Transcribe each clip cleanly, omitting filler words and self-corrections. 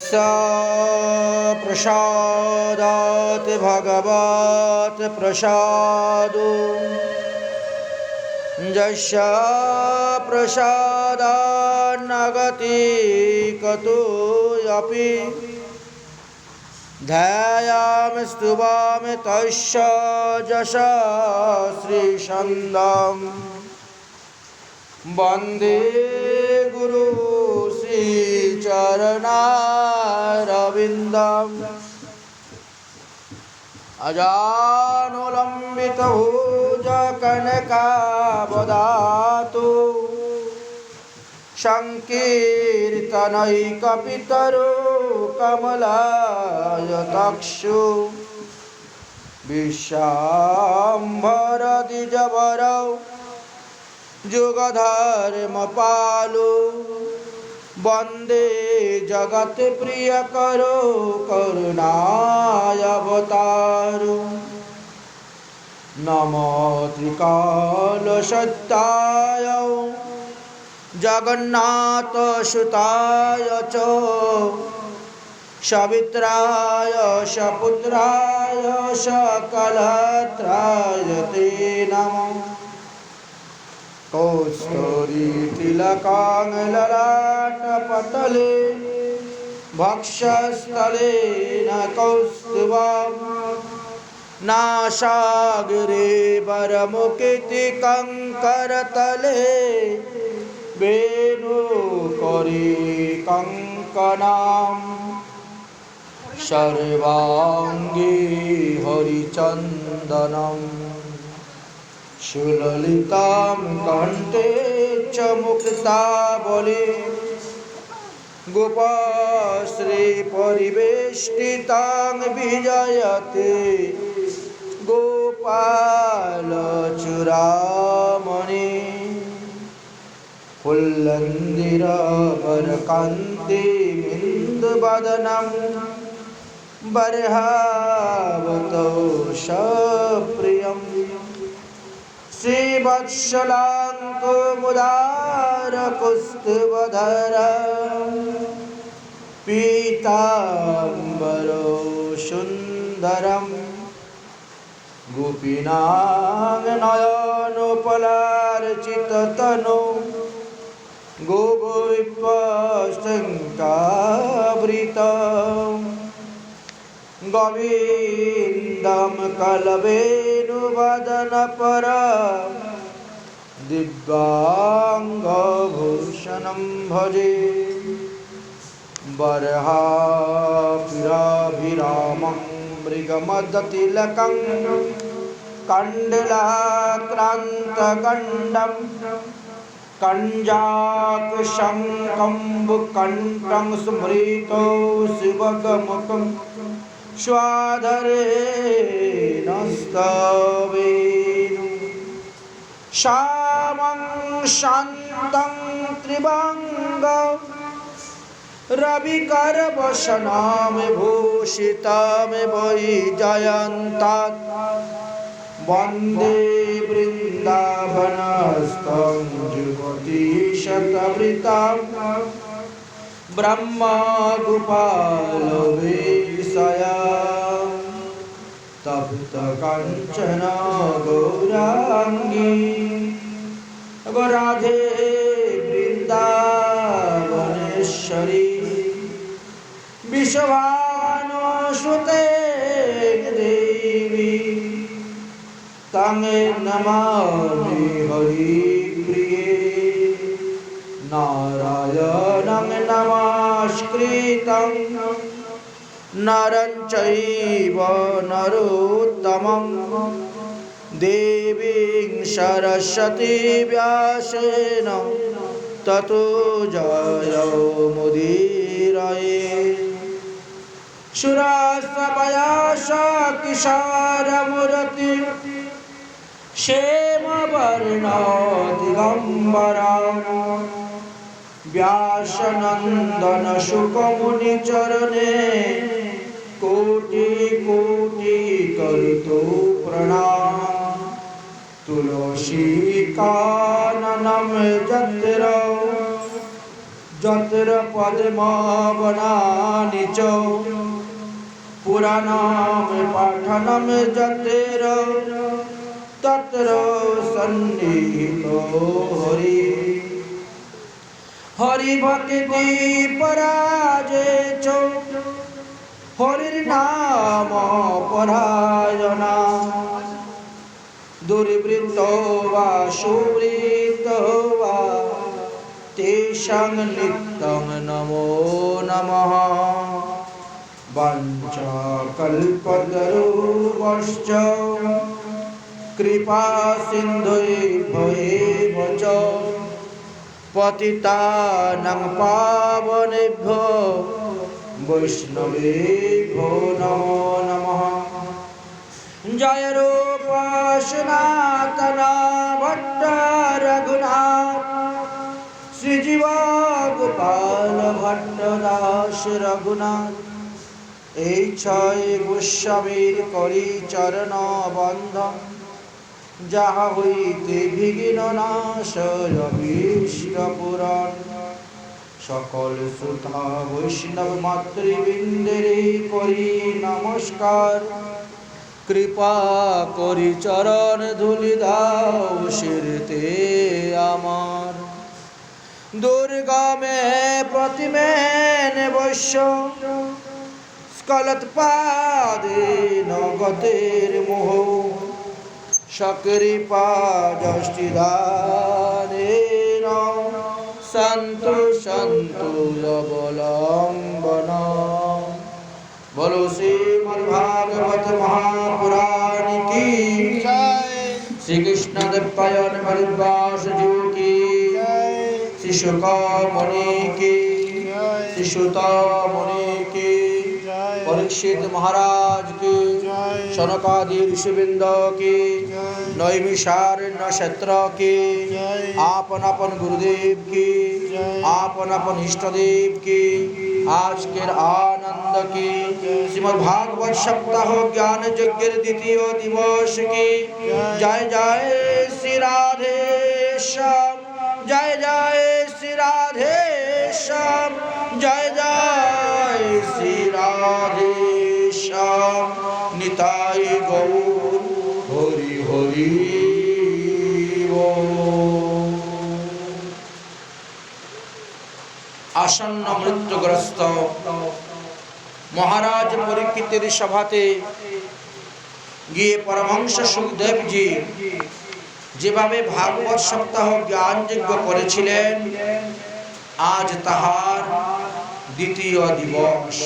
स प्रसादात् भगवत् प्रसादो यस्य प्रसादान्नगति कतोऽपि ध्यायामि स्तुवामि तस्य यशस्श्रीशन्दं वन्दे गुरु श्रीचरणारविन्दम् अजानुलम्बितभुजकनकावदातु संकीर्तनैकपितरो कमलायताक्षु विश्वाम्भरद्विजवरौ जुगधर्मपालो वन्दे जगत्प्रियकरो करुणावतारो नमो त्रिकालसत्याय जगन्नाथसुताय च सवित्राय सपुत्राय सकलत्राय ते नमः। कौस्तुरीतिलकां ललाटपटले वक्षस्थले न कौस्तुभं नासाग्रे वरमुकुतिकङ्करतले वेणुकरे कङ्कणं सर्वाङ्गे हरिचन्दनं सुललितां कण्ठे च मुक्तावली गोपश्रीपरिवेष्टितां विजयते गोपालचूडामणि फुल्लन्दिरवरकान्तिमिन्दुवदनं बर्हावतो सप्रियं श्रीवत्सलाङ्कुमुदारकुस्तुभधरा पीताम्बरो सुन्दरं गोपीनां नयनोपलार्चिततनु गोगोपशङ्कावृतं गोविन्दं कलवेणुवदनपर दिव्याङ्गभूषणं भजे बर्हाभिराभिरामं मृगमदतिलकं कण्डलाक्रान्तकण्डं कञ्जाकशङ्कम्बुकण्ठं स्मृतो शिवगमुखं स्वाधरेण स्तवेन श्यामं शान्तं त्रिभङ्गं रविकरवसनं भूषितं वैजयन्तं वन्दे वृन्दावनस्थं जुगतीशतवृतं ब्रह्मगोपालवेशयं तप्तकाञ्चन गौराङ्गी राधे वृन्दावनेश्वरी विश्वभानुसुते देवी तं नमामि हरिप्रिये नारायणं नमस्कृतं नरं चैव नरोत्तमं देवीं सरस्वतीं व्यासेन ततो जयमुदीरये सुरसपयासकिशारमूर्ति क्षेमवर्णो दिगम्बरा व्यासनन्दन शुकमुनिचरणे कोटि कोटि करितो प्रणाम तुलसी काननम जत्र যত্র পদ্মবনানি চ পুরাণম পাঠনম যত্র তত্র সন্নিহিতো হরি হরি ভক্তি পরাজে চ হরির নাম পরায়ণা দুর্বৃত্ত বা সুবৃত্ত বা তেষাং নিত্যং নমো নমঃ বাঞ্ছা কল্পতরুভ্যশ্চ কৃপা সিন্ধুভ্যেব চ পতিতানাং পাবনেভ্যো বৈষ্ণবেভ্যো নমো নমঃ জয় রূপ সনাতন ভট্ট রঘুনাথ শ্রীজীব গোপাল ভট্ট দাস রঘুনাথ এই ছয় গোস্বামীর করি চরণ বন্ধন যাহা হইতে বিঘ্ন নাশ অভীষ্ট পুরাণ সকল শ্রোতা বৈষ্ণব মাতৃবৃন্দের করি নমস্কার কৃপা করি চরণ ধুলি দাও শিরতে আমার দুর্গমে প্রতিমেন বৈশ্য স্কলৎপাদে নগতের মোহ সকৃপা যষ্টিদানেন সন্তু সন্তু অবলম্বন बोलो श्रीमद्भागवत महापुराण की जय। श्री कृष्ण द्वैपायन भरद्वाज जी की जय। श्री शुक मुनि की जय। श्री सुत मुनि की जय। परीक्षित महाराज की जय। शौनकादि ऋषिवृंद की जय। नैमिषारण्य क्षेत्र की जय। आपन आपन गुरुदेव की जय। आपन आपन इष्टदेव की आज के आनंद की श्रीमद् भागवत सप्ताह ज्ञान यज्ञ द्वितीय दिवस की जय जय श्री राधे श्याम जय जय श्री राधे श्याम जय जय श्री राधे श्याम निताई गौर हरि हरि बोल। आसन्न मृत्युग्रस्त महाराज परीक्षितेर सभाते गিয়ে परमहंस सुखदेव जी যেভাবে भागवत सप्ताह ज्ञान यज्ञ করেছিলেন आज তাহার দ্বিতীয় দিবস।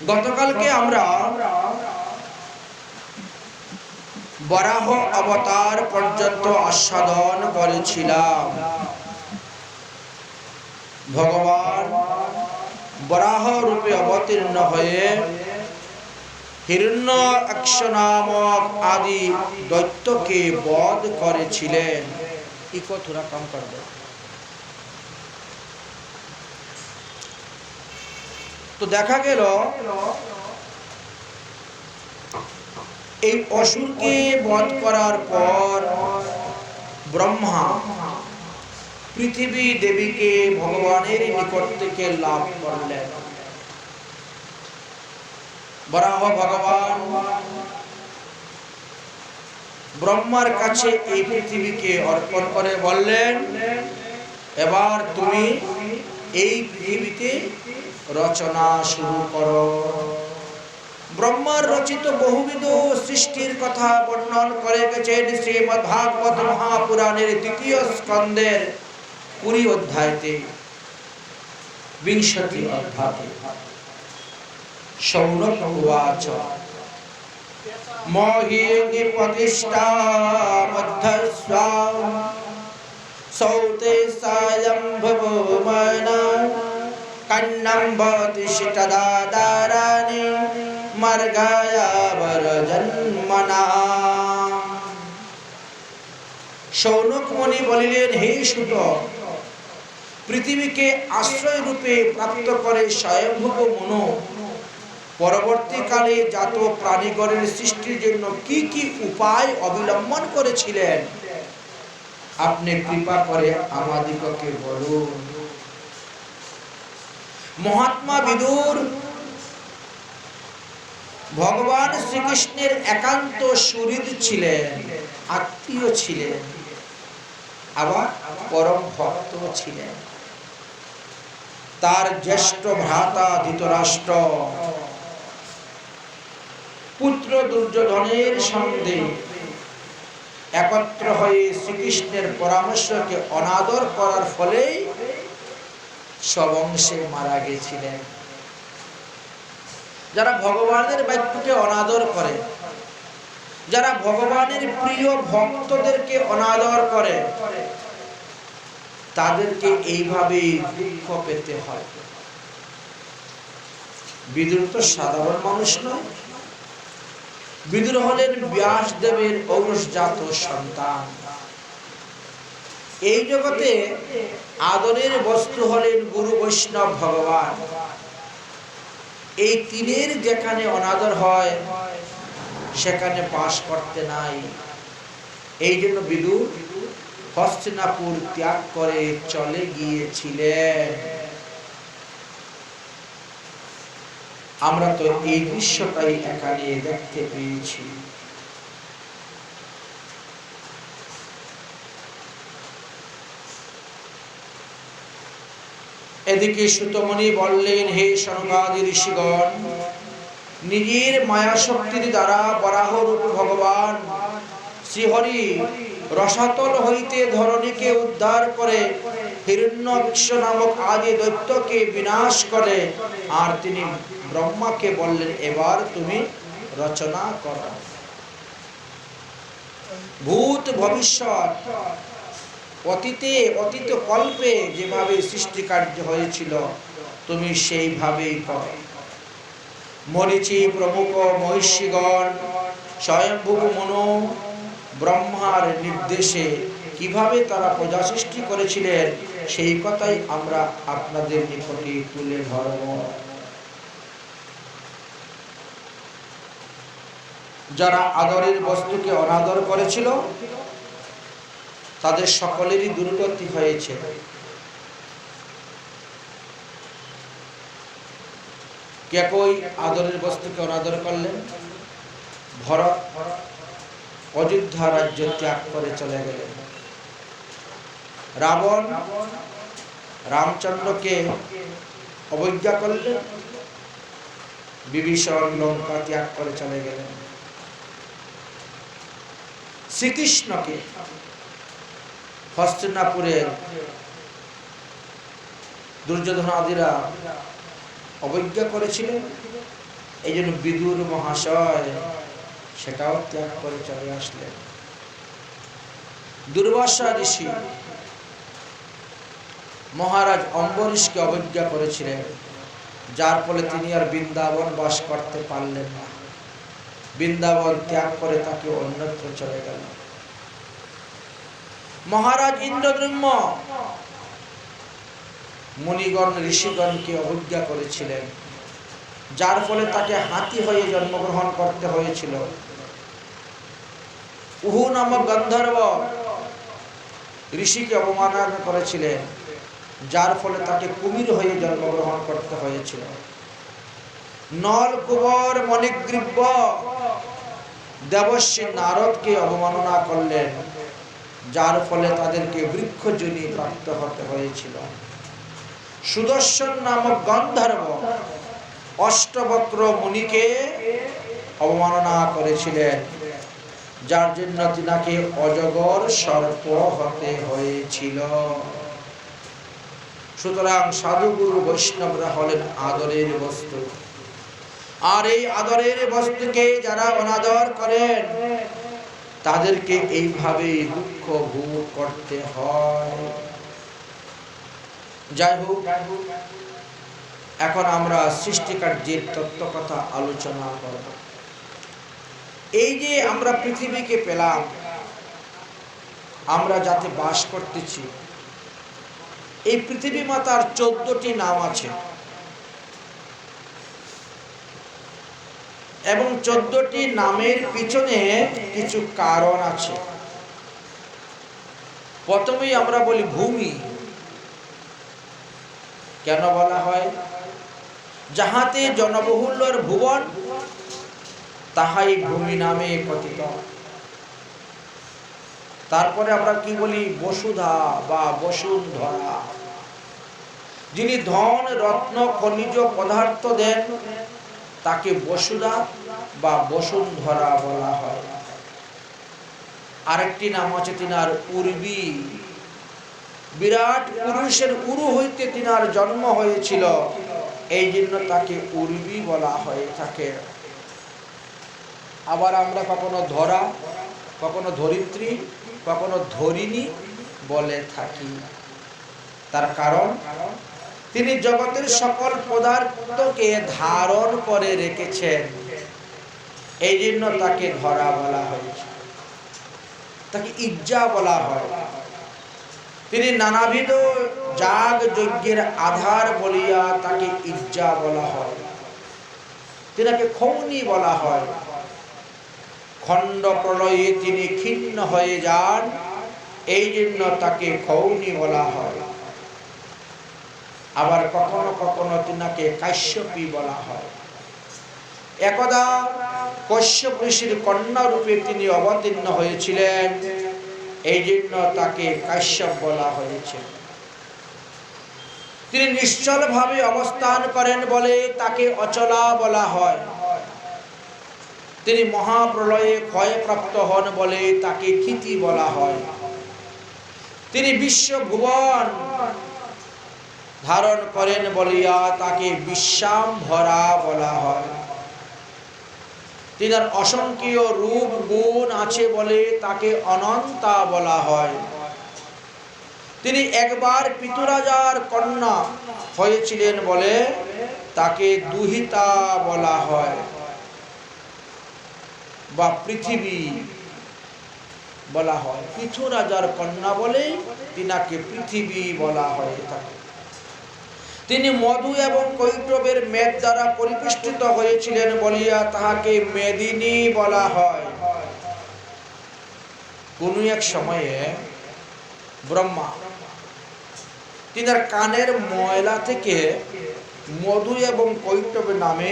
গতকালকে আমরা বরাহ অবতার পর্যন্ত আস্বাদন করেছিলাম। ভগবান বরাহ রূপে অবতীর্ণ হয়ে হিরণ্যাক্ষ নামক আদি দৈত্যকে বধ করেছিলেন। ইকো থোড়া কম কর দো। তো দেখা গেল এই অসুরকে বধ করার পর ব্রহ্মা পৃথিবী দেবীকে ভগবানের নিকট থেকে লাভ করলেন। বরাহ ভগবান ব্রহ্মার কাছে এই পৃথিবীকে অর্পণ করে বললেন, এবার তুমি এই পৃথিবীতে রচনা শুরু করো। ব্রহ্মার রচিত বহুবিধ সৃষ্টির কথা বর্ণন করে গেছেন শ্রীমদ্ ভাগবত মহাপুরাণের দ্বিতীয় স্কন্ধের 20 অধ্যায়তে 20 অধ্যায়ে। শৌনক উবাচ মোহিনী প্রতিষ্ঠা মধ্যস্বা সৌতে স্বয়ম্ভব মন কন্নম বতিষ্ঠদাদারানি মার্গায়া বরজন্মনা। শৌনক মুনি বলিলেন, হে সুত, পৃথিবীকে আশ্রয় রূপে প্রাপ্ত করে স্বয়ম্ভব মনু পরবর্তীকালে জাত প্রাণীগণের সৃষ্টির জন্য কি কি উপায় অবলম্বন করেছিলেন আপনি কৃপা করে আমাদিগকে বলুন। মহাত্মা বিদুর ভগবান শ্রীকৃষ্ণের একান্ত সুহৃদ ছিলেন, আত্মীয় ছিলেন, আবার পরম ভক্ত ছিলেন। তার জ্যেষ্ঠ ভ্রাতা ধৃতরাষ্ট্র পুত্র দুর্যোধনের সঙ্গে একত্র হয়ে শ্রীকৃষ্ণের পরামর্শকে অনাদর করার ফলেই সবংশে মারা গেছিলেন। যারা ভগবানের বাক্যকে অনাদর করে, যারা ভগবানের প্রিয় ভক্তদেরকে অনাদর করে, তাদেরকে এইভাবে দুঃখ পেতে হয়। বিদুর তো সাধারণ মানুষ নয়, বিদুর হলেন ব্যাসদেবের ঔরসজাত সন্তান। এই জগতে আদরের বস্তু হলেন গুরু বৈষ্ণব ভগবান। এই তিনের যেখানে অনাদর হয় সেখানে বাস করতে নাই। এই জন্য বিদুর হস্তিনাপুর ত্যাগ করে চলে গিয়েছিলেন। আমরা তো এই দৃশ্যটাই এখানে দেখতে পেয়েছি। এদিকে সুতমণি বললেন, হে সনকাদি ঋষিগণ, নিজের মায়া শক্তির দ্বারা বরাহরূপ ভগবান শ্রীহরি রসাতল হইতে ধরণীকে উদ্ধার করে হিরণ্যকৃষ্ণ নামক আদি দৈত্যকে বিনাশ করে, আর তিনি ব্রহ্মাকে বললেন, এবার তুমি রচনা করো। ভূত ভবিষ্যৎ অতীত কল্পে যেভাবে সৃষ্টি কার্য হয়েছিল তুমি সেইভাবেই করো। মরীচি প্রমুখ মহিষীগণ স্বয়ংভূ মনু ব্রহ্মার নির্দেশে কিভাবে তারা প্রজা সৃষ্টি করেছিলেন সেই কথাই আমরা আপনাদের নিকটে তুলে ধরব। যারা আদরের বস্তুকে অনাদর করেছিল তাদের সকলেরই দুর্গতি হয়েছে। কে কই আদরের বস্তুকে অনাদর করলেন? ভরত অযোধ্যা রাজ্য ত্যাগ করে চলে গেলেন। রাবণ রামচন্দ্রকে অবজ্ঞা করলেন। বিভীষণ লঙ্কা ত্যাগ করে চলে গেলেন। শ্রীকৃষ্ণকে হস্তিনাপুরের দুর্যোধন আদিরা অবজ্ঞা করেছিলেন। এই জন্য বিদুর মহাশয় সেটাও ত্যাগ করে চলে আসলেন। দুর্বাসা ঋষি মহারাজ অম্বরীশকে অবজ্ঞা করেছিলেন, যার ফলে তিনি আর বৃন্দাবন বাস করতে পারলেন না। বৃন্দাবন ত্যাগ করে তাকে অন্যত্র চলে গেল। মহারাজ ইন্দ্রদ্যুম্ন মুনিগণ ঋষিগণকে অবজ্ঞা করেছিলেন, যার ফলে তাকে হাতি হয়ে জন্মগ্রহণ করতে হয়েছিল। উহু নামক গন্ধর্ব ঋষিকে অবমাননা করেছিলেন, যার ফলে তাকে কুমির হয়ে জন্মগ্রহণ করতে হয়েছিল। নল কুবর মণিগ্রীব দেবশ্রী নারদকে অবমাননা করলেন, যার ফলে তাদেরকে বৃক্ষজনি প্রাপ্ত হতে হয়েছিল। সুদর্শন নামক গন্ধর্ব অষ্টবক্র মুনিকে অবমাননা করেছিলেন, যার জন্য তিনাকে অজগর সর্প হতে হয়েছিল। সুতরাং সাধুগুরু বৈষ্ণবরা হলেন আদরের বস্তু, আর এই আদরের বস্তুকে যারা অনাদর করেন তাদেরকে এইভাবে দুঃখ ভোগ করতে হয়। যাই হোক, এখন আমরা সৃষ্টিকার্যের তত্ত্ব কথা আলোচনা করব। এই যে আমরা পৃথিবীকে পেলাম, আমরা যাতে বাস করতেছি, এই পৃথিবী মাতার 14টি নাম আছে এবং 14টি নামের পিছনে কিছু কারণ আছে। প্রথমেই আমরা বলি ভূমি। কেন বলা হয়? যাহাতে জনবহুল্যর ভুবন তাহাই ভূমি নামে কথিত। তারপরে আমরা কি বলি? বসুধা বা বসুন্ধরা। যিনি ধন রত্ন খনিজ পদার্থ দেন তাকে বসুধা বা বসুন্ধরা বলা হয়। আরেকটি নাম আছে তিনার উর্বী। বিরাট পুরুষের উরু হইতে তিনার জন্ম হয়েছিল, এই জন্য তাকে উর্বী বলা হয়ে থাকে। আবার আমরা কখনো ধরা, কখনো ধরিত্রী, কখনো ধরিণী বলে থাকি। তার কারণ তিনি জগতের সকল পদার্থকে ধারণ করে রেখেছেন, এই জন্য তাকে ধরা বলা হয়েছে। তাকে ইজ্জা বলা হয়। তিনি নানাবিধ যাগ যজ্ঞের আধার বলিয়া তাকে ইজ্জা বলা হয়। তিনাকে খৌনি বলা হয়। খণ্ড প্রলয়ে তিনি ক্ষীণ হয়ে যান, এই জন্য তাকে খৌনি বলা হয়। আবার কখনো কখনো তিনাকে কাশ্যপী বলা হয়। একদা কশ্যপ ঋষির কন্যা রূপে তিনি অবতীর্ণ হয়েছিলেন, এই জন্য তাকে কাশ্যপ বলা হয়েছে। তিনি নিশ্চল ভাবে অবস্থান করেন বলে তাকে অচলা বলা হয়। তিনি মহাপ্রলয়ে ক্ষয়প্রাপ্ত হন বলে তাকে ক্ষিতি বলা হয়। তিনি বিশ্বভুবন ধারণ করেন বলিয়া তাকে বিশ্বাম্ভরা বলা হয়। তিনার অসংখ্য রূপ গুণ আছে বলে তাকে অনন্তা বলা হয়। তিনি একবার পিতুরাজার কন্যা হয়েছিলেন বলে তাকে দুহিতা বলা হয় বা পৃথিবী বলা হয়। পিতুরাজার কন্যা বলে তিনাকে পৃথিবী বলা হয়ে থাকে। তিনি মধু এবং কৈটবের মেদ দ্বারা পরিপুষ্টিত হয়েছিলেন বলিয়া তাহাকে মেদিনী বলা হয়। কোন এক সময়ে ব্রহ্মা তিনার কানের ময়লা থেকে মধু এবং কৈটব নামে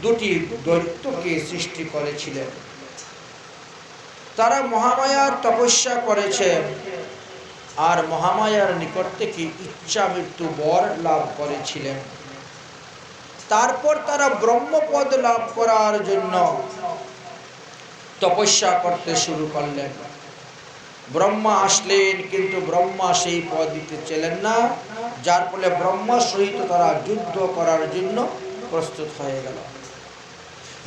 দুটি দৈত্যকে সৃষ্টি করেছিলেন। তারা মহামায়ার তপস্যা করেছেন আর মহামায়ার নিকট থেকে ইচ্ছা মৃত্যু বর লাভ করেছিলেন। তারপর তারা ব্রহ্মপদ লাভ করার জন্য তপস্যা করতে শুরু করলেন। ব্রহ্মা আসলেন, কিন্তু ব্রহ্মা সেই পদ দিতে চাইলেন না, যার ফলে ব্রহ্মার সহিত তারা যুদ্ধ করার জন্য প্রস্তুত হয়ে গেল।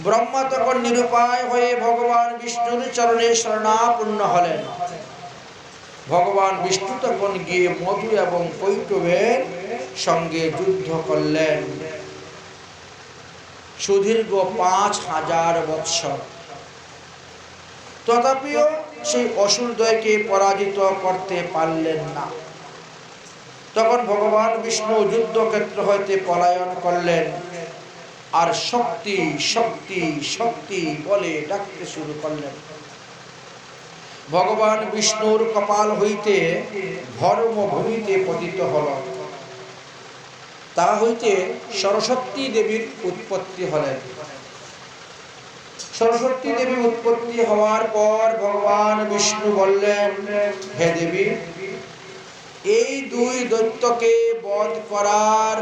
ব্রহ্মা তখন নিরুপায় হয়ে ভগবান বিষ্ণুর চরণে শরণাপন্ন হলেন। ভগবান বিষ্ণু তখন গিয়ে মধু এবং কৈটবের সঙ্গে যুদ্ধ করলেন সুদীর্ঘ 5000 বৎসর। তথাপিও সেই অসুরদ্বয়কে পরাজিত করতে পারলেন না। তখন ভগবান বিষ্ণু যুদ্ধক্ষেত্র হইতে পলায়ন করলেন আর শক্তি শক্তি শক্তি বলে ডাকতে শুরু করলেন। ভগবান বিষ্ণুর কপাল হইতে ধর্ম ভূমিতে পতিত হল। তা হইতে সরস্বতী দেবীর উৎপত্তি হলেন। সরস্বতী দেবী উৎপত্তি হওয়ার পর ভগবান বিষ্ণু বললেন, হে দেবী, এই দুই দৈত্যকে বধ করার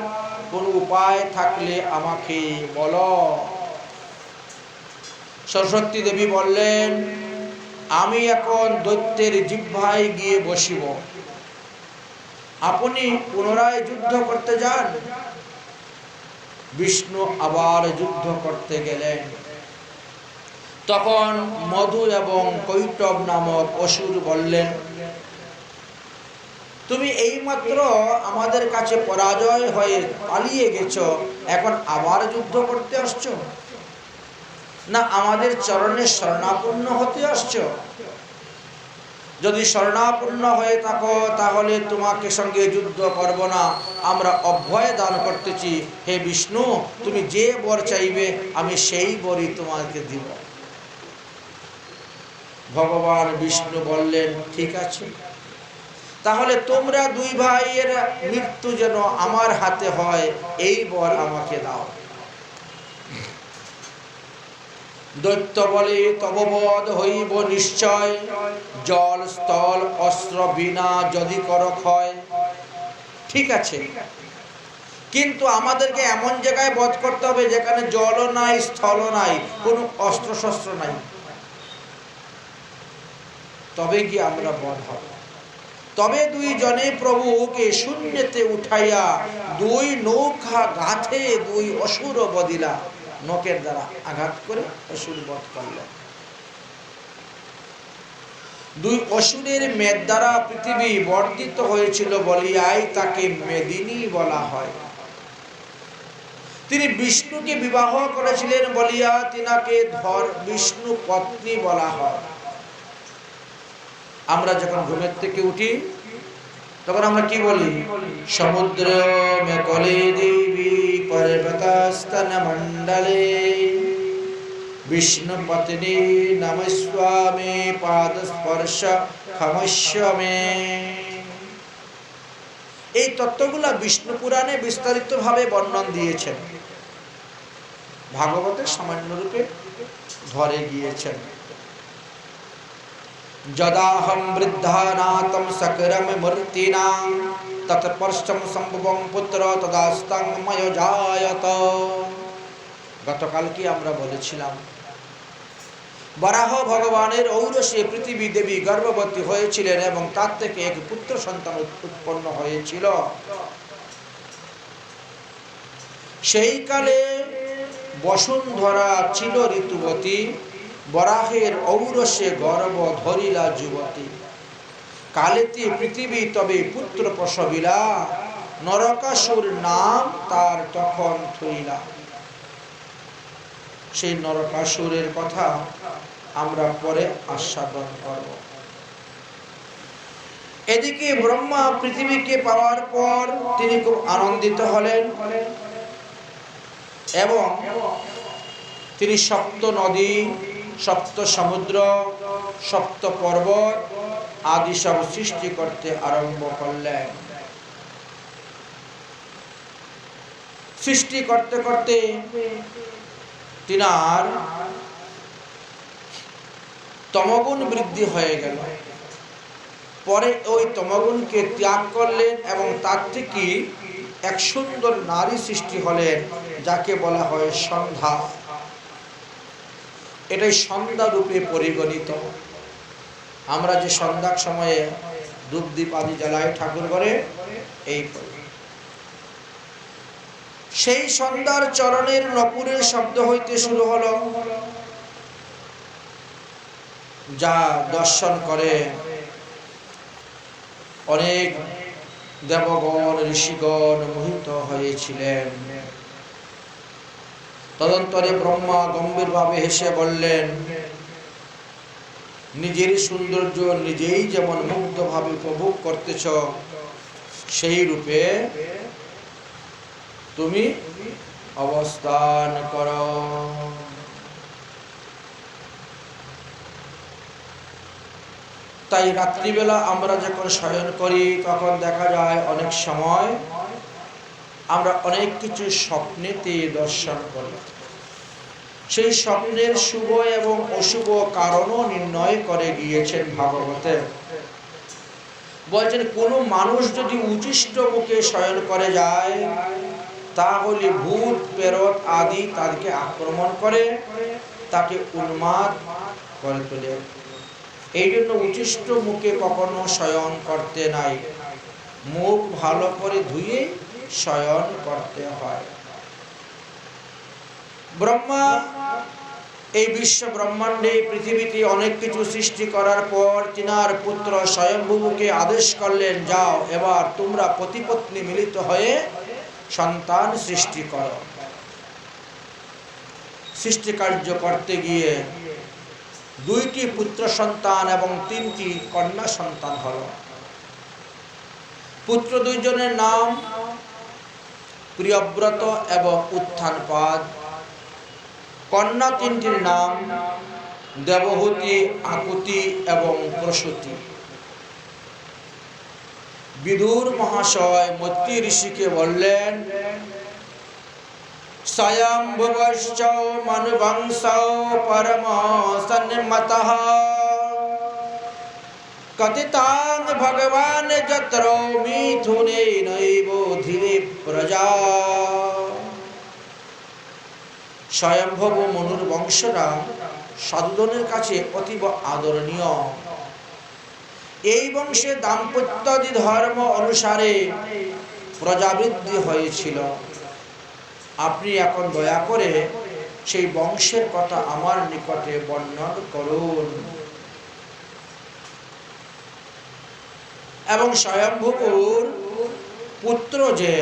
কোন উপায় থাকলে আমাকে বলো। সরস্বতী দেবী বললেন, আমি এখন দৈত্যের জিহ্বায় গিয়ে বসিব, আপনি পুনরায় যুদ্ধ করতে যান। বিষ্ণু আবার যুদ্ধ করতে গেলেন। তখন মধু এবং কৈটব নামক অসুর বললেন, তুমি এইমাত্র আমাদের কাছে পরাজয় হয়ে পালিয়ে গেছো, এখন আবার যুদ্ধ করতে আসছো? না আমাদের চরণে শরণাপন্ন হতে আসছো? যদি শরণাপন্ন হয়ে থাকো তাহলে তোমাকে সঙ্গে যুদ্ধ করব না, আমরা অভয় দান করতেছি। হে বিষ্ণু, তুমি যে বর চাইবে আমি সেই বরই তোমাকে দিব। ভগবান বিষ্ণু বললেন, ঠিক আছে, তাহলে তোমরা দুই ভাইয়ের মৃত্যু যেন আমার হাতে হয়, এই বর আমাকে দাও। দৈত্য বলে, তব বধ হইব নিশ্চয়, জল স্থল অস্ত্র বিনা যদি কর ক্ষয়। ঠিক আছে, কিন্তু আমাদেরকে এমন জায়গায় বধ করতে হবে যেখানে জলও নাই, স্থলও নাই, কোনো অস্ত্র শস্ত্র নাই, তবে কি আমরা বধ হব। তবে দুইজনে প্রভুকে শূন্যতে উঠাইয়া দুই নৌকা গাঁথে দুই অসুর বদিলা, নখের দ্বারা আঘাত করে অসুর বধ করলেন। দুই অসুরের মেদ দ্বারা পৃথিবী বর্ধিত হয়েছিল বলিয়াই তাকে মেদিনী বলা হয়। তিনি বিষ্ণুকে বিবাহ করেছিলেন বলিয়া তিনাকে বিষ্ণু পত্নী বলা হয়। আমরা যখন ঘুমের থেকে উঠি তখন আমরা কি বলি? সমুদ্র মেকলে দেবী পর্বতস্তন মণ্ডলে বিষ্ণু পত্নী নমস্বামী পাদ স্পর্শ ক্ষমস্বমে। এই তত্ত্বগুলা বিষ্ণু পুরাণে বিস্তারিত ভাবে বর্ণন দিয়েছেন, ভাগবতে সামান্য রূপে ধরে গিয়েছেন। যদাহম বৃদ্ধানাতম সকরম মূর্তিনাং তৎপর্শম সম্ভবং পুত্র তদাস্তং ময় জায়ত। গতকাল কি আমরা বলেছিলাম, বরাহ ভগবানের ঔরসে পৃথিবী দেবী গর্ভবতী হয়েছিলেন এবং তার থেকে এক পুত্র সন্তান উৎপন্ন হয়েছিল। সেই কালে বসুন্ধরা ছিল ঋতুবতী, বরাহের ঔরসে গর্ভ ধরিলা যুবতী। কালেতে পৃথিবী তবে পুত্র প্রসবিলা, নরকাসুর নাম তার তখন থইলা। সেই নরকাসুরের কথা আমরা পরে আস্বাদন করব। এদিকে ব্রহ্মা পৃথিবীকে পাওয়ার পর তিনি খুব আনন্দিত হলেন এবং তিনি সপ্ত নদী, সপ্ত সমুদ্র, সপ্ত পর্বত আদি সব সৃষ্টি করতে আরম্ভ করলেন। সৃষ্টি করতে করতে তিনার তমগুণ বৃদ্ধি হয়ে গেল। পরে ওই তমগুণকে ত্যাগ করলেন এবং তার থেকে এক সুন্দর নারী সৃষ্টি হলেন, যাকে বলা হয় সন্ধ্যা। এটাই সন্ধ্যা রূপে পরিগণিত। আমরা যে সন্ধ্যার সময়ে ধূপ দীপ আদি জ্বালাই ঠাকুর ঘরে, এই সেই সন্ধ্যার চরণের নপুরের শব্দ হইতে শুরু হলো, যা দর্শন করে অনেক দেবগণ ঋষিগণ মোহিত হয়েছিলেন। তদন্তরে ব্রহ্মা গম্ভীরভাবে হেসে বললেন, নিজের সৌন্দর্য নিজেই যেমন মুগ্ধভাবে উপভোগ করতেছ, সেই রূপে তুমি অবস্থান করো। তাই রাত্রিবেলা আমরা যখন শয়ন করি তখন দেখা যায় অনেক সময় আমরা অনেক কিছু স্বপ্নেতে দর্শন করি। সেই স্বপ্নের শুভ এবং অশুভ কারণও নির্ণয় করে গিয়েছেন ভাগবতে। বলছেন, কোনো মানুষ যদি উচ্ছিষ্ট মুখে শয়ন করে যায় তাহলে ভূত প্রেরত আদি তাদেরকে আক্রমণ করে, তাকে উন্মাদ করে তোলে। এই জন্য উচ্ছিষ্ট মুখে কখনো শয়ন করতে নাই, মুখ ভালো করে ধুয়ে শয়ন করতে হয়। ব্রহ্মা এই বিশ্ব ব্রহ্মাণ্ডে পৃথিবীতে অনেক কিছু সৃষ্টি করার পর তিনার পুত্র স্বয়ম্ভুকে আদেশ করলেন, যাও এবার তোমরা পতিপত্নী মিলিত হয়ে সন্তান সৃষ্টি করো। সৃষ্টি কার্য করতে গিয়ে 2টি পুত্র সন্তান এবং 3টি কন্যা সন্তান হল। পুত্র 2 জনের নাম প্রিয়ব্রত এবং উত্থানপাদ। কন্যা 3টির নাম দেবহূতি, আকুতি এবং প্রসূতি। বিদুর মহাশয় মৈত্রী ঋষিকে বললেন, স্বয়ম্ভুবশ্চ মনুবংশো পরম সন্মতঃ কথিতাং ভগবান যত্র মিথুনেনৈব ধীরে প্রজা। স্বয়ম্ভব মনুর বংশরা সাধুজনের কাছে অতীব আদরণীয়। এই বংশে দাম্পত্যাদি ধর্ম অনুসারে প্রজাবৃদ্ধি হয়েছিল। আপনি এখন দয়া করে সেই বংশের কথা আমার নিকটে বর্ণন করুন। এবং স্বয়ম্ভুর পুত্র যে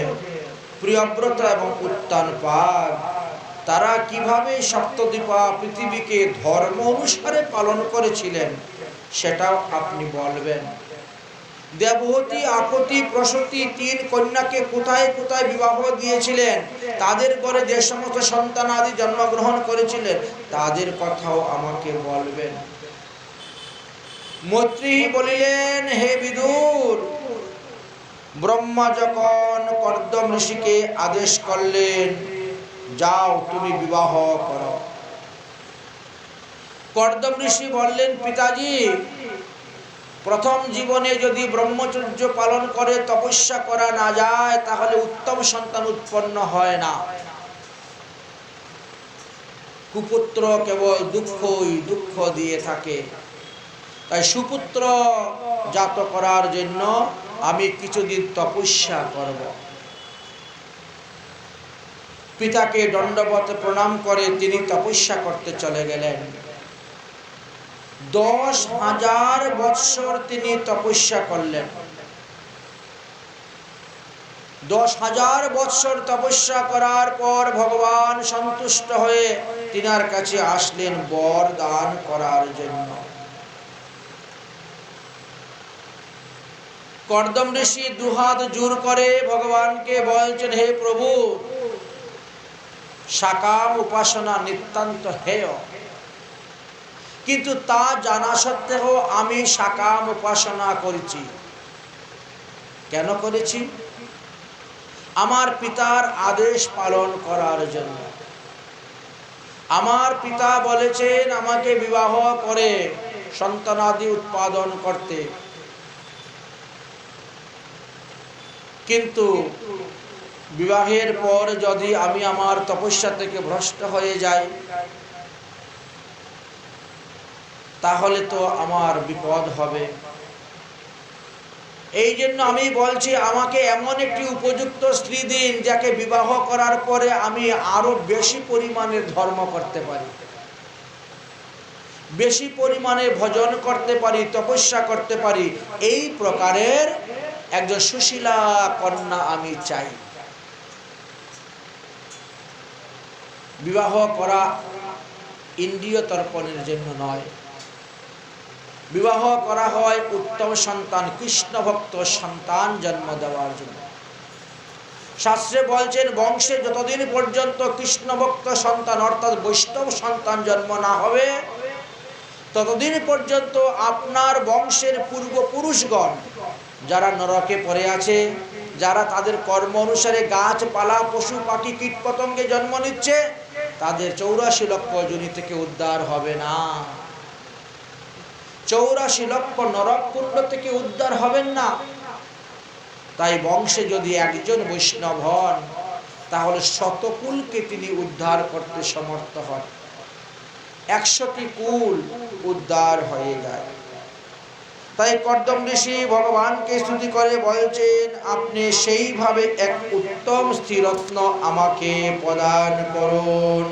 প্রিয়ব্রত এবং উত্তানপাদ, তারা কিভাবে সপ্তদ্বীপা পৃথিবীকে ধর্ম অনুসারে পালন করেছিলেন সেটাও আপনি বলবেন। দেবহতী, আপতি, প্রসূতি 3 কন্যাকে কোথায় কোথায় বিবাহ দিয়েছিলেন, তাদের ঘরে যে সমস্ত সন্তান আদি জন্মগ্রহণ করেছিলেন তাদের কথাও আমাকে বলবেন। মৈত্রী বলিলেন, হে বিদুর, ব্রহ্মা যখন কর্দম ঋষিকে আদেশ করলেন, যাও তুমি বিবাহ করো। কর্দম ঋষি বললেন, পিতাজি, প্রথম জীবনে যদি ব্রহ্মচর্য পালন করে তপস্যা করা না যায় তাহলে উত্তম সন্তান উৎপন্ন হয় না। কুপুত্র কেবল দুঃখই দুঃখ দিয়ে থাকে। তাই সুপুত্র জাত করার জন্য আমি কিছুদিন তপস্যা করব। পিতাকে দণ্ডবত প্রণাম করে তিনি তপস্যা করতে চলে গেলেন। 10,000 বৎসর তিনি তপস্যা করলেন। 10,000 বৎসর তপস্যা করার পর ভগবান সন্তুষ্ট হয়ে তিনার কাছে আসলেন বর দান করার জন্য। কর্দম ঋষি দুহাত জোর করে ভগবানকে বলছেন, হে প্রভু, সাকাম উপাসনা নিতান্ত হেয়, কিন্তু তা জানা সত্ত্বেও আমি সাকাম উপাসনা করেছি। কেন করেছি? আমার পিতার আদেশ পালন করার জন্য। আমার পিতা বলেছেন আমাকে বিবাহ করে সন্তানাদি উৎপাদন করতে, কিন্তু বিবাহের পর যদি আমি আমার তপস্যা থেকে ভ্রষ্ট হয়ে যাই তাহলে তো আমার বিপদ হবে। এই জন্য আমি বলছি, আমাকে এমন একটি উপযুক্ত স্ত্রী দিন যাকে বিবাহ করার পরে আমি আরো বেশি পরিমাণে ধর্ম করতে পারি, বেশি পরিমাণে ভজন করতে পারি, তপস্যা করতে পারি। এই প্রকারের একজন সুশীলা কন্যা আমি চাই। বিবাহ করা ইন্দ্রিয় তর্পণের জন্য নয়, বিবাহ করা হয় উত্তম সন্তান, কৃষ্ণ ভক্ত সন্তান জন্ম দেওয়ার জন্য। শাস্ত্রে বলছেন, বংশে যতদিন পর্যন্ত কৃষ্ণ ভক্ত সন্তান অর্থাৎ বৈষ্ণব সন্তান জন্ম না হবে ততদিন পর্যন্ত আপনার বংশের পূর্বপুরুষগণ যারা নরকে পড়ে আছে, যারা তাদের কর্ম অনুসারে গাছপালা, পশু পাখি, কীট পতঙ্গে জন্ম নিচ্ছে, তাদের 84 লক্ষ যোনি থেকে উদ্ধার হবে না। 84 লক্ষ নরক কুণ্ড থেকে উদ্ধার হবেন না। তাই বংশে যদি একজন বৈষ্ণব হন তাহলে শতকুলকে তিনি উদ্ধার করতে সমর্থ হন। 100টি কুল উদ্ধার হয়ে যায়। তাই কর্দম ঋষি ভগবানকে স্তুতি করে বলছেন, আপনি সেইভাবে এক উত্তম স্ত্রীরত্ন আমাকে প্রদান করুন।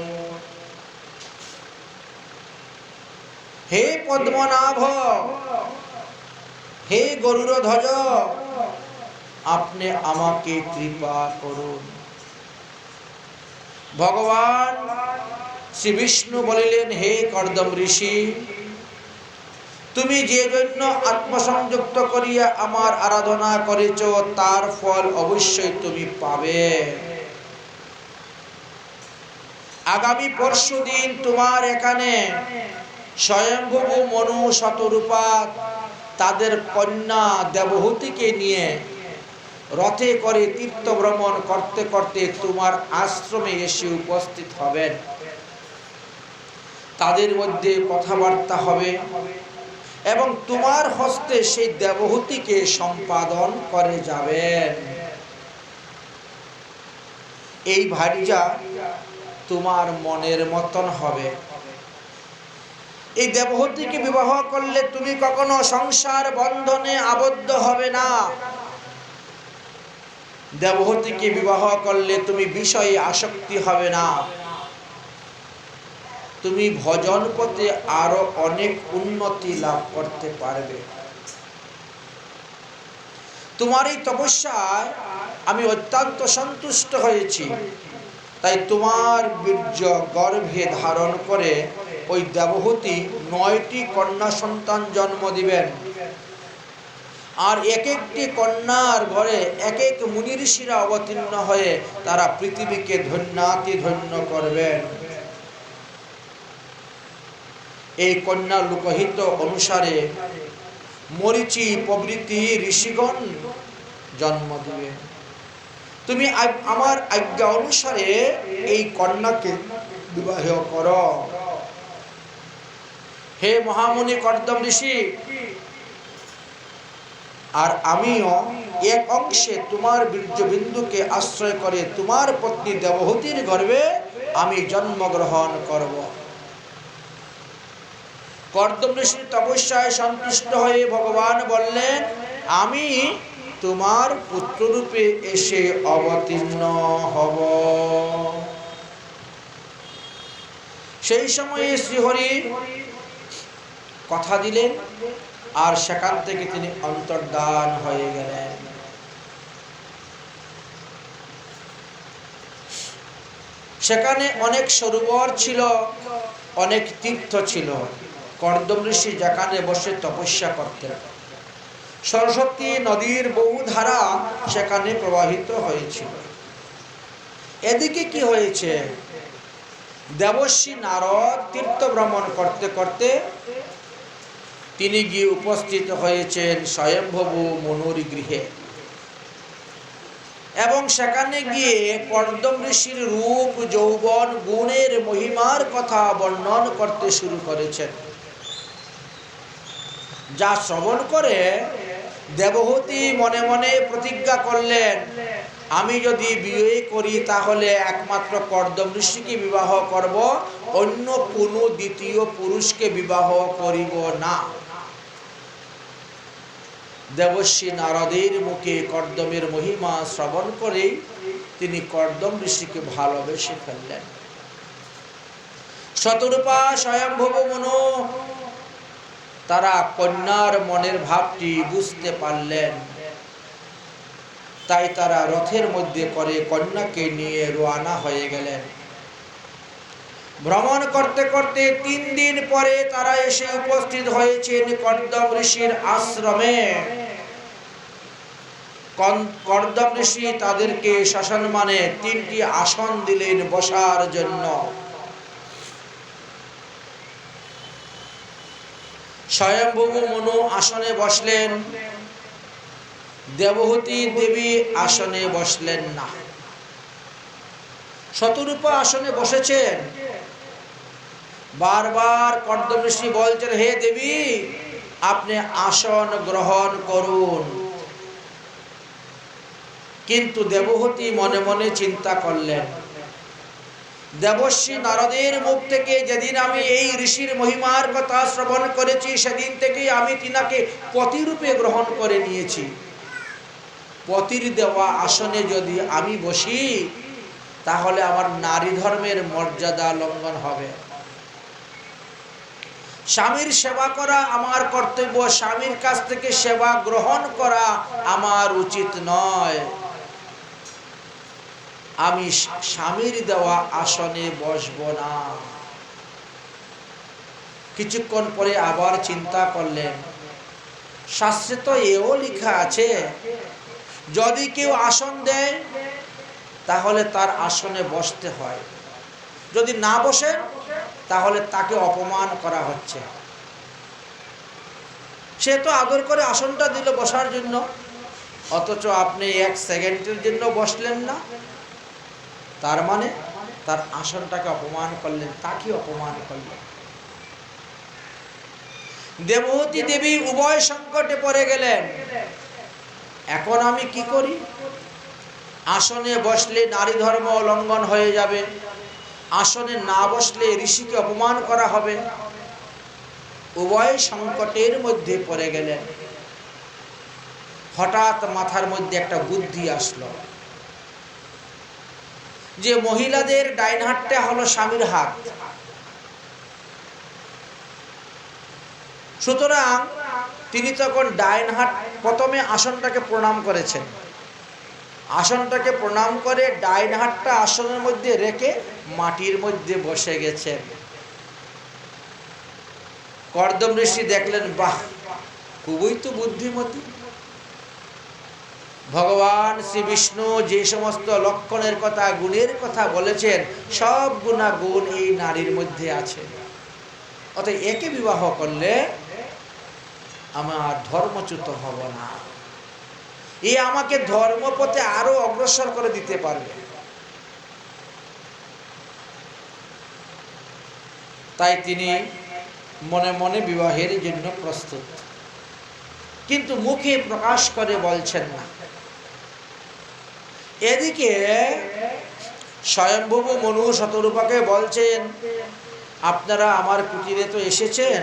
হে পদ্মনাভ, হে গরুড়ধ্বজ, আপনি আমাকে কৃপা করুন। ভগবান শ্রী বিষ্ণু বলিলেন, হে কর্দম ঋষি, তুমি যে জন্য আত্মসংযুক্ত করিয়া আমার আরাধনা করেছ তার ফল অবশ্যই তুমি পাবে। আগামী পরশুদিন তোমার এখানে স্বয়ম্ভু মনু শতরূপা তাদের কন্যা দেবহূতিকে নিয়ে রথে করে তীর্থ ভ্রমণ করতে করতে তোমার আশ্রমে এসে উপস্থিত হবেন। তাদের মধ্যে কথাবার্তা হবে এবং তোমার হস্তে সেই দেবহূতিকে সম্পাদন করে যাবেন। এই ভারিজা তোমার মনের মতন হবে। এই দেবহূতিকে বিবাহ করলে তুমি কখনো সংসার বন্ধনে আবদ্ধ হবে না। দেবহূতিকে বিবাহ করলে তুমি বিষয়ে আসক্তি হবে না। তুমি ভজন পথে আরো অনেক উন্নতি লাভ করতে পারবে। তোমার এই তপস্যায় আমি অত্যন্ত সন্তুষ্ট হয়েছি। তাই তোমার বীর্য গর্ভে ধারণ করে ওই দেবহূতি 9টি কন্যা সন্তান জন্ম দিবেন। আর এক একটি কন্যার ঘরে এক এক মুনি ঋষিরা অবতীর্ণ হয়ে তারা পৃথিবীকে ধন্যাতি ধন্য করবেন। এই কন্যা লোকহিত অনুসারে মরীচি প্রভৃতি ঋষিগণ জন্ম দিবে। তুমি আমার আজ্ঞা অনুসারে এই কন্যাকে বিবাহ করো। হে মহামুনি কর্দম ঋষি, আর আমিও এক অংশে তোমার বীর্যবিন্দুকে আশ্রয় করে তোমার পত্নী দেবহূতির গর্ভে আমি জন্মগ্রহণ করব। কর্দম ঋষির তপস্যায় সন্তুষ্ট হয়ে ভগবান বললেন, আমি তোমার পুত্ররূপে এসে অবতীর্ণ হব। সেই সময়ে শ্রীহরি কথা দিলেন আর সেখান থেকে তিনি অন্তর্ধান হয়ে গেলেন। সেখানে অনেক সরোবর ছিল, অনেক তীর্থ ছিল। কর্দম ঋষি যেখানে বসে তপস্যা করতেন, সরস্বতী নদীর বহু ধারা সেখানে প্রবাহিত হয়েছিল। এদিকে কি হয়েছে, দেবর্ষি নারদ তীর্থ ভ্রমণ করতে করতে তিনি গিয়ে উপস্থিত হয়েছেন স্বয়ম্ভবু মনুর গৃহে এবং সেখানে গিয়ে কর্দম ঋষির রূপ যৌবন গুণের মহিমার কথা বর্ণন করতে শুরু করেছেন। যা শ্রবণ করে দেবহূতি মনে মনে প্রতিজ্ঞা করলেন, আমি যদি বিয়ে করি তাহলে একমাত্র কর্দম ঋষিকে বিবাহ করব, অন্য কোনো দ্বিতীয় পুরুষকে বিবাহ করিব না। দেবর্ষি নারদের মুখে কর্দমের মহিমা শ্রবণ করে তিনি কর্দম ঋষিকে ভালোবেসে ফেললেন। শতরূপা স্বয়ম্ভব মনু তারা কন্যার মনের ভাবটি বুঝতে পারলেন। তাই তারা রথের মধ্যে করে কন্যাকে নিয়ে রওনা হয়ে গেলেন। ভ্রমণ করতে করতে 3 দিন পরে তারা এসে উপস্থিত হয়েছেন কর্দম ঋষির আশ্রমে। কর্দম ঋষি তাদেরকে শাসনমানে 3টি আসন দিলেন বসার জন্য। স্বয়ম্ভবু মনু আসনে বসলেন, দেবহূতি দেবী আসনে বসলেন না। শতরূপা আসনে বসেছেন। বারবার কর্দম ঋষি বলছেন, হে দেবী, আপনি আসন গ্রহণ করুন। কিন্তু দেবহূতি মনে মনে চিন্তা করলেন, দেবর্ষি নারদের মুখ থেকে যেদিন আমি এই ঋষির মহিমার কথা শ্রবণ করেছি, সেদিন থেকে আমি তিনাকে পতিরূপে গ্রহণ করে নিয়েছি। পতির দেওয়া আসনে যদি আমি বসি তাহলে আমার নারী ধর্মের মর্যাদা লঙ্ঘন হবে। স্বামীর সেবা করা আমার কর্তব্য, স্বামীর কাছ থেকে সেবা গ্রহণ করা আমার উচিত নয়। আমি স্বামীর দেওয়া আসনে বসব না। কিছুক্ষণ পরে আবার চিন্তা করলেন, শাস্ত্রে তো এও লেখা আছে, যদি কেউ আসন দেয় তাহলে তার আসনে বসতে হয়, যদি না বসে তাহলে তাকে অপমান করা হচ্ছে। সে তো আদর করে আসনটা দিল বসার জন্য, অথচ আপনি 1 সেকেন্ডের জন্য বসলেন না, তার মানে তার আসনটাকে অপমান করলেন, তাকে অপমান করলেন। দেবহূতি দেবী উভয় সংকটে পড়ে গেলেন। এখন আমি কি করি? আসনে বসলে নারী ধর্ম লঙ্ঘন হয়ে যাবে, আসনে না বসলে ঋষিকে অপমান করা হবে। উভয় সংকটের মধ্যে পড়ে গেলেন। হঠাৎ মাথার মধ্যে একটা বুদ্ধি আসলো যে মহিলাদের ডাইন হাতটা হলো স্বামীর হাত, সুতরাং তিনি তখন ডাইন হাত প্রথমে আসনটাকে প্রণাম করেছেন। আসনটাকে প্রণাম করে ডাইন হাতটা আসনের মধ্যে রেখে মাটির মধ্যে বসে গেছেন। কর্দম ঋষি দেখলেন, বাহ, খুবই তো বুদ্ধিমতী। ভগবান শ্রী বিষ্ণু যে সমস্ত লক্ষণের কথা, গুণের কথা বলেছেন, সব গুণাগুণ এই নারীর মধ্যে আছে। অতএব একে বিবাহ করলে আমার ধর্মচ্যুত হব না, এ আমাকে ধর্মপথে আরো অগ্রসর করে দিতে পারবে। তাই তিনি মনে মনে বিবাহের জন্য প্রস্তুত, কিন্তু মুখে প্রকাশ করে বলছেন না। এদিকে স্বয়ম্ভু মনু শতরূপাকে বলছেন, আপনারা আমার কুটিরে তো এসেছেন,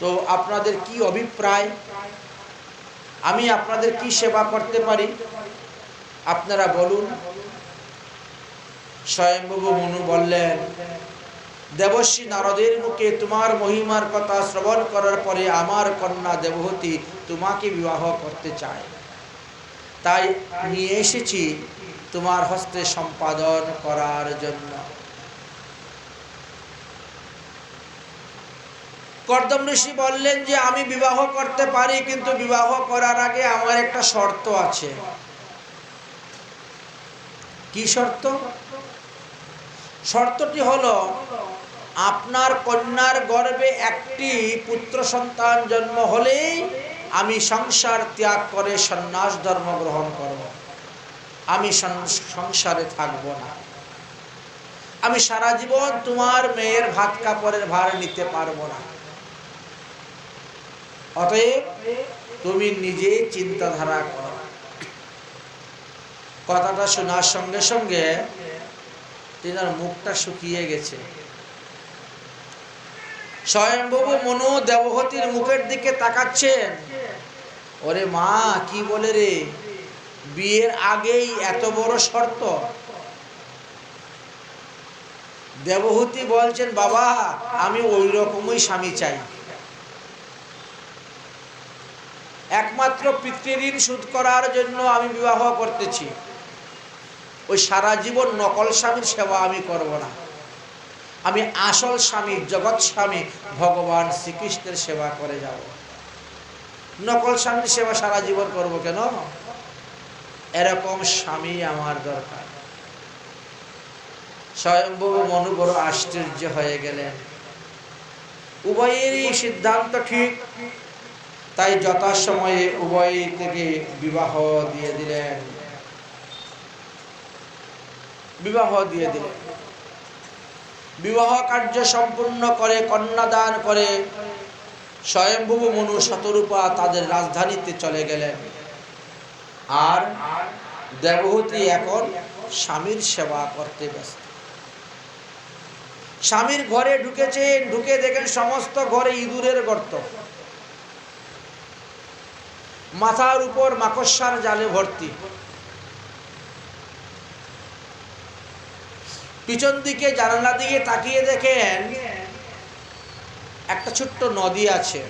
তো আপনাদের কি অভিপ্রায়, আমি আপনাদের কি সেবা করতে পারি, আপনারা বলুন। স্বয়ম্ভু মনু বললেন, দেবর্ষি নারদের মুখে তোমার মহিমার কথা শ্রবণ করার পরে আমার কন্যা দেবহূতি তোমাকে বিবাহ করতে চায়, তাই নিয়ে এসেছি তোমার হস্তে সম্পাদন করার জন্য। কর্দম ঋষি বললেন যে আমি বিবাহ করতে পারি, কিন্তু বিবাহ করার আগে আমার একটা শর্ত আছে। কি শর্ত? শর্তটি হলো, আপনার কন্যার গর্ভে একটি পুত্র সন্তান জন্ম হলেই আমি সংসার ত্যাগ করে সন্ন্যাস ধর্ম গ্রহণ করব। আমি সংসারে থাকব না, আমি সারা জীবন তোমার মেয়ের ভাত কাপড়ের ভার নিতে পারবো না। অতএব তুমি নিজে চিন্তাধারা করো। কথাটা শোনার সঙ্গে সঙ্গে তিনার মুখটা শুকিয়ে গেছে। স্বয়ম্ভু মনু দেবহূতির মুখের দিকে তাকাচ্ছেন। ওরে মা, কি বলে রে, বিয়ের আগেই এত বড় শর্ত? দেবহূতি বলছেন, বাবা, আমি ওই রকমই স্বামী চাই। একমাত্র পিতৃঋণ শোধ করার জন্য আমি বিবাহ করতেছি, ওই সারা জীবন নকল স্বামীর সেবা আমি করব না। আমি আসল স্বামী, জগৎ স্বামী ভগবান শ্রীকৃষ্ণের সেবা করে যাব। নকল স্বামীর সেবা সারা জীবন করব কেন? এরকম স্বামী আমার দরকার। স্বয়ম্ভু মনু বড় আশ্চর্য হয়ে গেলেন। উভয়েরই সিদ্ধান্ত ঠিক, তাই যথাসময়ে উভয় থেকে বিবাহ দিয়ে দিলেন। বিবাহ কার্য সম্পূর্ণ করে কন্যাদান করে স্বয়ম্ভু মনু শতরূপা তাদের রাজধানীতে চলে গেলেন। আর দেবহূতি এখন স্বামীর সেবা করতে ব্যস্ত। স্বামীর ঘরে ঢুকেছেন, ঢুকে দেখেন সমস্ত ঘরে ইঁদুরের গর্ত, মাথার উপর মাকড়সার জালে ভর্তি। পিছন দিকে জানালা দিকে তাকিয়ে দেখেন একটা ছোট্ট নদী আছে,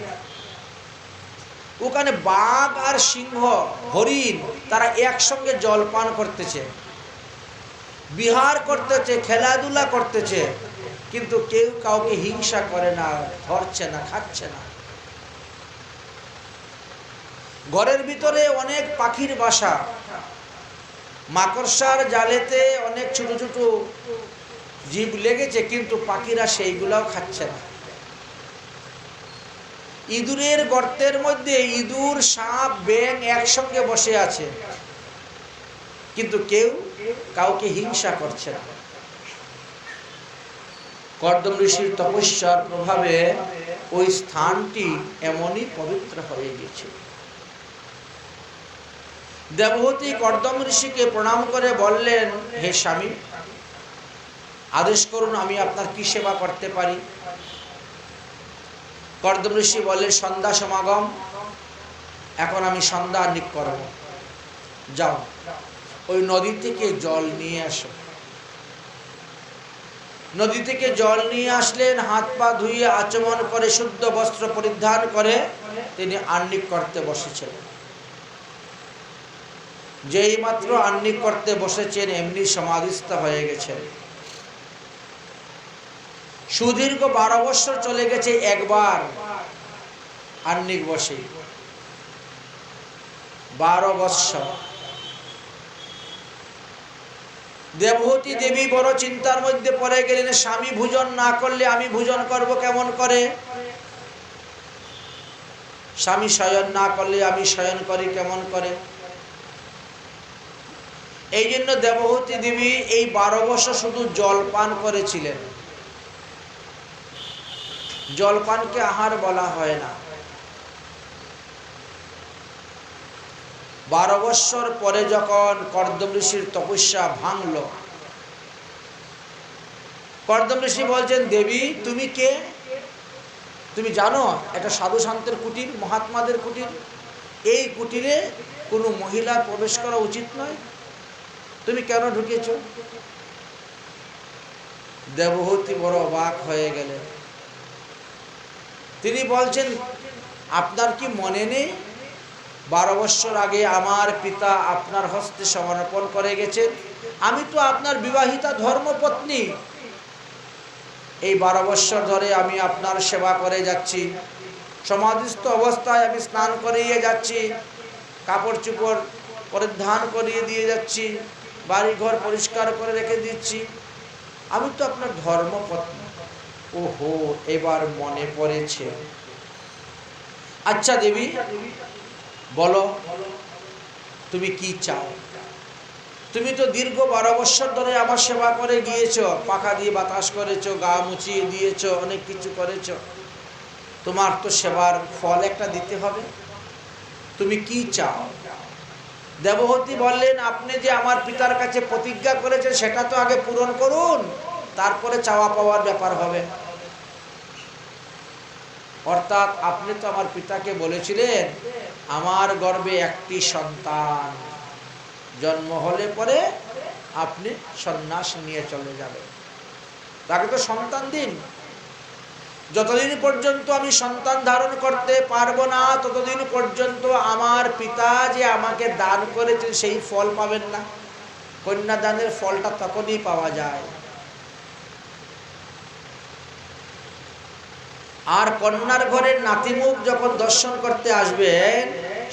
ওখানে বাঘ আর সিংহ, হরিণ তারা একসঙ্গে জল পান করতেছে, বিহার করতেছে, খেলাধুলা করতেছে, কিন্তু কেউ কাউকে হিংসা করে না, ধরছে না, খাচ্ছে না। ঘরের ভিতরে অনেক পাখির বাসা, মাকড়সার জালেতে অনেক ছোট ছোট জীব লেগেছে, কিন্তু পাখিরা সেইগুলাও খাচ্ছে না। ইঁদুরের গর্তের মধ্যে ইঁদুর, সাপ, ব্যাঙ একসঙ্গে বসে আছে, কিন্তু কেউ কাউকে হিংসা করছে না। কর্দম ঋষির তপস্যার প্রভাবে ওই স্থানটি এমনই পবিত্র হয়ে গেছে। দেবহূতি কর্দম ঋষিকে প্রণাম করে বললেন, হে স্বামী, আদেশ করুন, আমি আপনার কি সেবা করতে পারি? কর্দম ঋষি বললেন, সন্ধ্যা সমাগম, এখন আমি সন্ধ্যা আহ্নিক করব, যাও ওই নদী থেকে জল নিয়ে আসো। নদী থেকে জল নিয়ে আসলেন, হাত পা ধুয়ে আচমন করে শুদ্ধ বস্ত্র পরিধান করে তিনি আহ্নিক করতে বসেছেন। যেই মাত্র আহ্নিক করতে বসেছেন এমনি সমাধিস্থ হয়ে গেছেন। সুদীর্ঘ 12 বছর চলে গেছে একবার আহ্নিক বসে, 12 বছর। দেবহূতি দেবী বড় চিন্তার মধ্যে পড়ে গেলেন, স্বামী ভোজন না করলে আমি ভোজন করব কেমন করে? স্বামী শয়ন না করলে আমি শয়ন করি কেমন করে? এই জন্য দেবহূতি দেবী এই 12 বছর শুধু জল পান করেছিলেন। জলপানকে আহার বলা হয় না। 12 বছর পরে যখন কর্দম ঋষির তপস্যা ভাঙল, কর্দম ঋষি বলছেন, দেবী তুমি কে? তুমি জানো এটা সাধু শান্তের কুটির, মহাত্মাদের কুটির, এই কুটিরে কোনো মহিলা প্রবেশ করা উচিত নয়, তুমি কেন ঢুকেছ? দেবহূতি বড় অবাক হয়ে গেলেন। তিনি বলছেন, আপনার কি মনে নেই 12 বছর আগে আমার পিতা আপনার হস্তে সমর্পণ করে গেছেন? আমি তো আপনার বিবাহিতা ধর্মপত্নী। এই 12 বছর ধরে আমি আপনার সেবা করে যাচ্ছি, সমাধিস্থ অবস্থায় আমি স্নান করিয়ে যাচ্ছি, কাপড় চোপড় পরিধান করিয়ে দিয়ে যাচ্ছি, বাড়িঘর পরিষ্কার করে রেখে দিচ্ছি, আমি তো আপনার ধর্মপত্নী। ওহো, এবার মনে পড়েছে। আচ্ছা দেবী, বলো তুমি কি চাও? তুমি তো দীর্ঘ 12 বছর ধরে আমার সেবা করে গিয়েছো, পাখা দিয়ে বাতাস করেছো, গা মুছিয়ে দিয়েছো, অনেক কিছু করেছো, তোমার তো সেবার ফল একটা দিতে হবে, তুমি কি চাও? দেবহূতি বললেন, আপনি যে আমার পিতার কাছে প্রতিজ্ঞা করেছেন সেটা তো আগে পূরণ করুন, তারপরে চাওয়া পাওয়ার ব্যাপার হবে। অর্থাৎ আপনি তো আমার পিতাকে বলেছিলেন আমার গর্ভে একটি সন্তান জন্ম হলে পরে আপনি সন্ন্যাস নিয়ে চলে যাবেন, তাকে তো সন্তান দিন। যতদিন পর্যন্ত আমি সন্তান ধারণ করতে পারবো না ততদিন পর্যন্ত আমার পিতা যে আমাকে দান করেছেন সেই ফল পাবেন না। কন্যাদানের ফলটা তখনই পাওয়া যায়। আর কন্যার ঘরের নাতিমুখ যখন দর্শন করতে আসবেন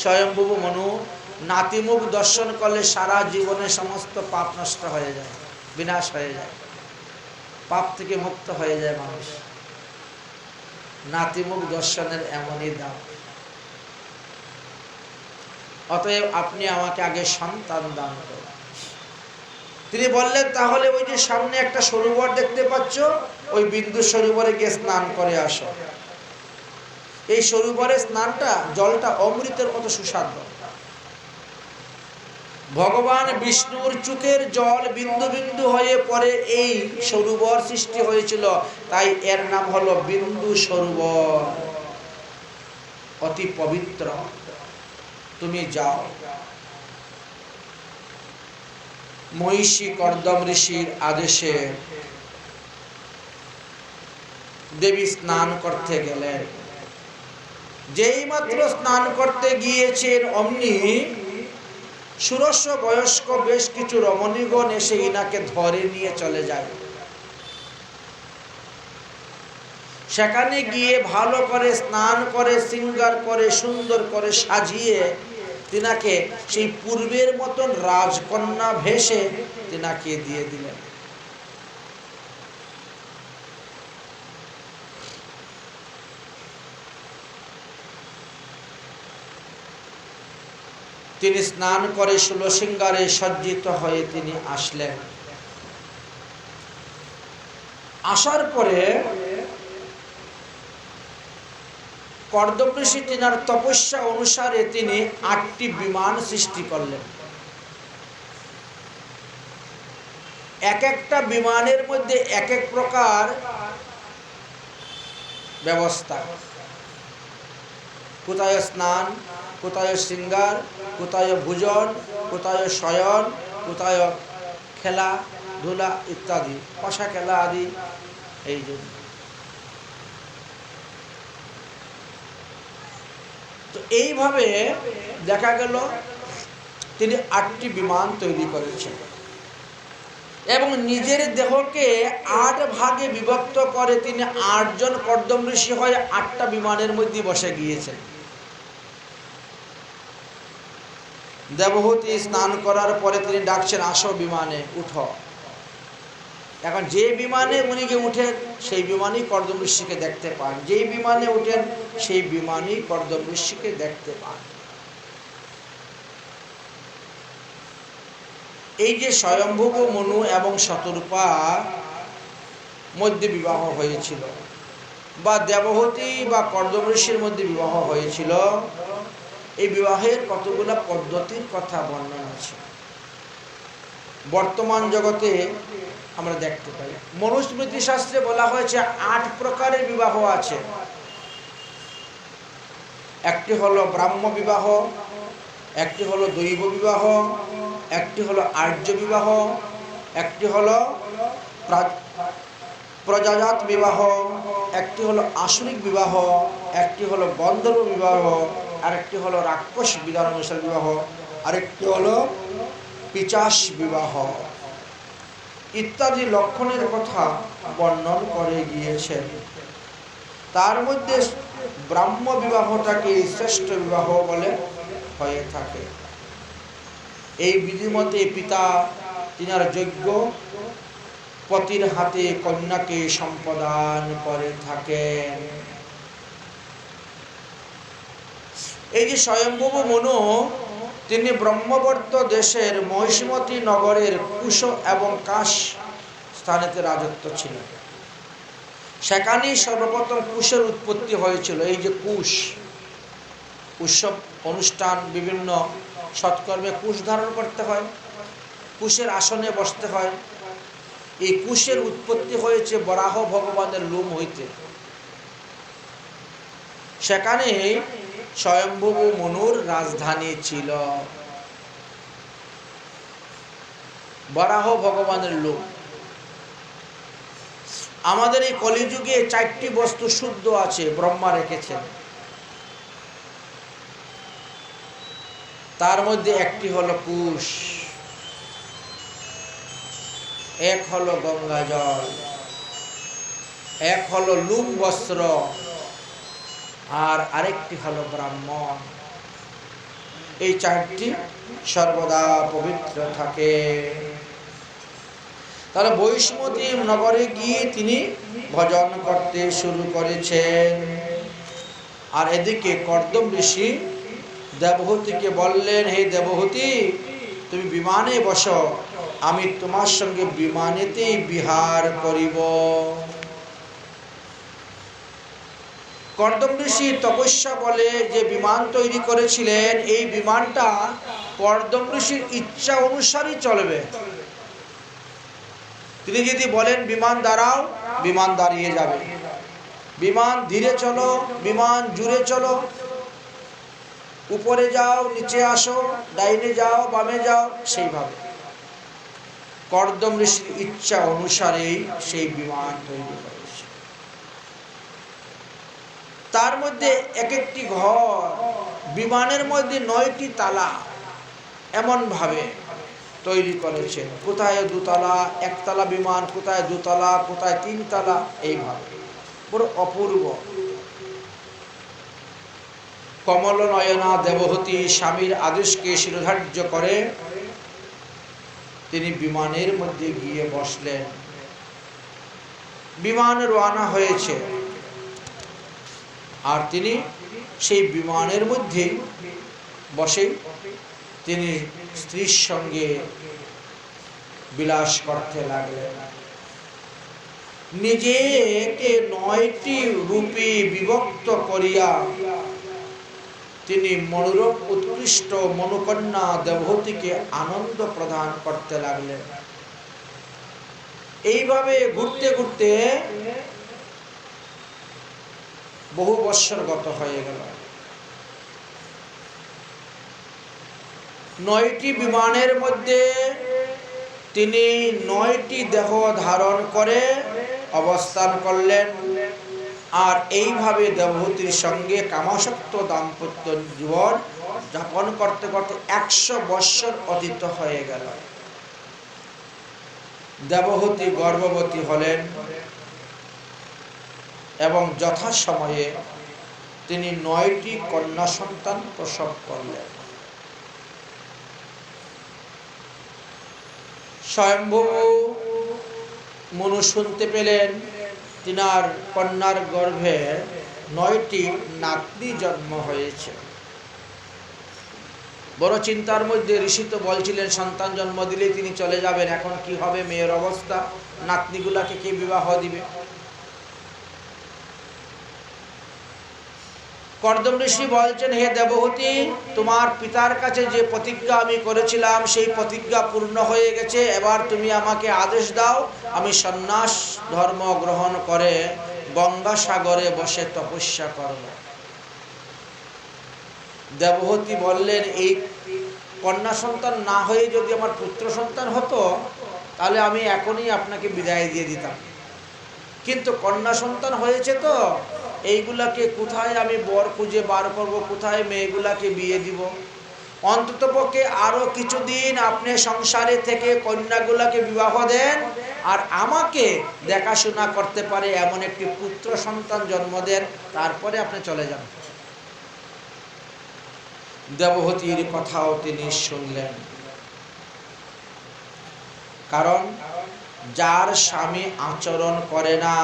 স্বয়ম্ভু মনু, নাতিমুখ দর্শন করলে সারা জীবনের সমস্ত পাপ নষ্ট হয়ে যায়, বিনাশ হয়ে যায়, পাপ থেকে মুক্ত হয়ে যায় মানুষ। নাতিমুখ দর্শনের এমনই দাম। অতএব আপনি আমাকে আগে সন্তান দান করুন। তিনি বললেন, তাহলে ওই যে সামনে একটা সরোবর দেখতে পাচ্ছ, ওই বিন্দু সরোবরে গিয়ে স্নান করে আসো। এই সরোবরে স্নানটা, জলটা অমৃতের মতো সুস্বাদু। ভগবান বিষ্ণুর চোখের জল বিন্দু বিন্দু হয়ে পরে এই সরোবর সৃষ্টি হয়েছিল, তাই এর নাম হলো বিন্দু সরোবর, অতি পবিত্র। তুমি যাও। মহিষী কর্দম ঋষির আদেশে দেবী স্নান করতে গেলেন। যেই মাত্র স্নান করতে গিয়েছেন অমনি ষোড়শ বয়স্ক বেশ কিছু রমণীগণ এসে ইনাকে ধরে নিয়ে চলে যায়। সেখানে গিয়ে ভালো করে স্নান করে শৃঙ্গার করে সুন্দর করে সাজিয়ে তিনাকে সেই পূর্বের মতন রাজকন্যা ভেসে তিনাকে দিয়ে দিলেন। তিনি স্নান করে ষোলশৃঙ্গারে সজ্জিত হয়ে তিনি আসলেন। আসার পরে কর্দম ঋষি তিনার তপস্যা অনুসারে তিনি ৮টি বিমান সৃষ্টি করলেন। এক একটা বিমানের মধ্যে এক এক প্রকার ব্যবস্থা, কোথায় স্নান, কোথায় শৃঙ্গার, কোথায় ভোজন, কোথায় শয়ন, কোথায় খেলা ধুলা ইত্যাদি, পাশা খেলা আদি। এই জন্য তো এইভাবে দেখা গেল তিনি ৮টি বিমান তৈরি করেছেন এবং নিজের দেহকে ৮ ভাগে বিভক্ত করে তিনি ৮ জন কর্দম ঋষি হয়ে ৮টা বিমানের মধ্যে বসে গিয়েছেন। দেবহূতি স্নান করার পরে তিনি ডাকছেন, আসো বিমানে উঠো। এখন যে বিমানে উনি উঠেন সেই বিমানই কর্দম ঋষিকে দেখতে পান, যেই বিমানে উঠেন সেই বিমানই কর্দম ঋষিকে দেখতে পান। এই যে স্বয়ম্ভুব মনু এবং শতরূপা মধ্যে বিবাহ হয়েছিল, বা দেবহূতি বা কর্দম ঋষির মধ্যে বিবাহ হয়েছিল, এই বিবাহের কতগুলো পদ্ধতির কথা বর্ণনা আছে। বর্তমান জগতে আমরা দেখতে পাই, মনুস্মৃতি শাস্ত্রে বলা হয়েছে ৮ প্রকারের বিবাহ আছে। একটি হলো ব্রাহ্ম বিবাহ, একটি হলো দৈব বিবাহ, একটি হলো আর্য বিবাহ, একটি হলো প্রজাজাত বিবাহ, একটি হলো আসুরিক বিবাহ, একটি হলো গন্ধর্ব বিবাহ, আরেকটি হলো রাক্ষস বিধান অনুসারে বিবাহ, আরেকটি হলো পিচাস বিবাহ ইত্যাদি লক্ষণের কথা বর্ণন করে গিয়েছেন। তার মধ্যে ব্রাহ্ম বিবাহটাকে শ্রেষ্ঠ বিবাহ বলে হয়ে থাকে। এই বিধিমতে পিতা তিনার যোগ্য পতির হাতে কন্যাকে সম্প্রদান করে থাকেন। এই যে স্বয়ম্ভুব মনু, তিনি ব্রহ্মবর্ত দেশের মহিষমতী নগরের কুশ এবং কাশ স্থানেতে রাজত্ব ছিলেন। সেখানেই সর্বপ্রথম কুশের উৎপত্তি হয়েছিল। এই যে কুশ, উৎসব অনুষ্ঠান বিভিন্ন সৎকর্মে কুশ ধারণ করতে হয়, কুশের আসনে বসতে হয়। এই কুশের উৎপত্তি হয়েছে বরাহ ভগবানের লোম হইতে। সেখানে স্বয়ম্ভুব মনুর রাজধানী ছিল বরাহ ভগবানের লোম। আমাদের এই কলিযুগে 4টি বস্তু শুদ্ধ আছে, ব্রহ্মা রেখেছেন। তার মধ্যে একটি হলো কুশ, এক হলো গঙ্গা জল, এক হলো লুম বস্ত্র, আর আরেকটি হলো ব্রাহ্মণ। এই 4টি সর্বদা পবিত্র থাকে। তাহলে বৈষ্ণবতী নগরে গিয়ে তিনি ভজন করতে শুরু করেছেন। আর এদিকে কর্দম ঋষি দেবহূতিকে বললেন, হে দেবহূতি, তুমি বিমানে বসো, আমি তোমার সঙ্গে বিমানেতেই বিহার করিব। কর্দম ঋষি তপস্যা বলে যে বিমান তৈরি করেছিলেন, এই বিমানটা কর্দম ঋষির ইচ্ছা অনুসারেই চলবে। তিনি যদি বলেন বিমান দাঁড়াও, বিমান দাঁড়িয়ে যাবে। বিমান ধীরে চলো, বিমান জুড়ে চলো, উপরে যাও, নিচে আসো, ডাইনে যাও, বামে যাও, সেইভাবে কর্দম ঋষির ইচ্ছা অনুসারেই সেই বিমান তৈরি করেছে। তার মধ্যে এক একটি ঘর, বিমানের মধ্যে 9টি তালা এমন ভাবে তৈরি করেছেন। কোথায় 2 তলা, 1 তলা বিমান, কোথায় 2 তলা, কোথায় 3 তলা, এইভাবে পুরো অপূর্ব। কমল নয়না দেবহূতি স্বামীর আদেশকে শিরোধার্য করে তিনি বিমানের মধ্যে গিয়ে বসলেন। বিমান রওনা হয়েছে আর তিনি সেই বিমানের মধ্যে বসে তিনি স্ত্রীর সঙ্গে বিলাস করতে লাগলেন। নিজেকে 9টি রূপে বিভক্ত করিয়া তিনি মনোরম উৎকৃষ্ট মনোকন্যা দেবহূতিকে আনন্দ প্রদান করতে লাগলেন। এইভাবে ঘুরতে ঘুরতে বহু বৎসর গত হয়ে গেল। 9টি বিমানের মধ্যে তিনি 9টি দেহ ধারণ করে অবস্থান করলেন। আর এইভাবে দেবহূতির সঙ্গে কামাসক্ত দাম্পত্য জীবন যাপন করতে করতে 100 বৎসর অতীত হয়ে গেল। দেবহূতি গর্ভবতী হলেন এবং যথাসময়ে তিনি 9টি কন্যা সন্তান প্রসব করলেন। স্বয়ম্ভু মনু শুনতে পেলেন তিনার কন্যার গর্ভে 9টি নাতনি জন্ম হয়েছে। বড় চিন্তার মধ্যে ঋষি তো বলছিলেন সন্তান জন্ম দিলে তিনি চলে যাবেন, এখন কি হবে মেয়ের অবস্থা, নাতনিগুলাকে কে বিবাহ দিবে। কর্দম ঋষি বলছেন, হে দেবহূতি, তোমার পিতার কাছে যে প্রতিজ্ঞা আমি করেছিলাম সেই প্রতিজ্ঞা পূর্ণ হয়ে গেছে। এবার তুমি আমাকে আদেশ দাও, আমি সন্ন্যাস ধর্ম গ্রহণ করে গঙ্গা সাগরে বসে তপস্যা করব। দেবহূতি বললেন, এই কন্যা সন্তান না হয়ে যদি আমার পুত্র সন্তান হতো তাহলে আমি এখনই আপনাকে বিদায় দিয়ে দিতাম, কিন্তু কন্যা সন্তান হয়েছে তো এইগুলাকে কোথায় আমি বর খুঁজে বার করব, কোথায় মেয়েগুলাকে বিয়ে দিব। অন্ততপক্ষে আরো কিছুদিন আপনি সংসারে থেকে কন্যাগুলাকে বিবাহ দেন আর আমাকে দেখাশোনা করতে পারে এমন একটি পুত্র সন্তান জন্ম দেন, তারপরে আপনি চলে যান। দেবহূতির কথাও তিনি শুনলেন, কারণ যার স্বামী আচরণ করে না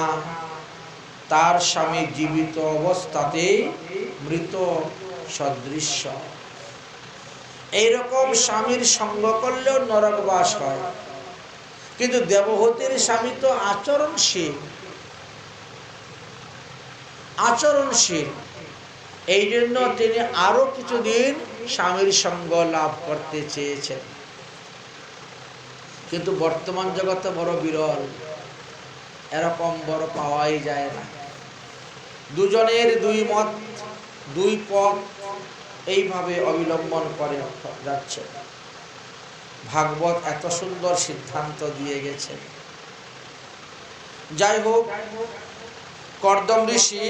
তার স্বামী জীবিত অবস্থাতে মৃত সদৃশ্য। এইরকম স্বামীর সঙ্গ করলেও নরকবাস হয়, কিন্তু দেবহূতির স্বামী তো আচরণশীল। এই জন্য তিনি আরো কিছুদিন স্বামীর সঙ্গ লাভ করতে চেয়েছেন, কিন্তু বর্তমান জগতে বড় বিরল, এরকম বড় পাওয়াই যায় না। দুজনের দুই মত, দুই পথ এইভাবে অবলম্বন করে যাচ্ছে। ভাগবত এত সুন্দর সিদ্ধান্ত দিয়ে গেছে। যাই হোক, কর্দম ঋষি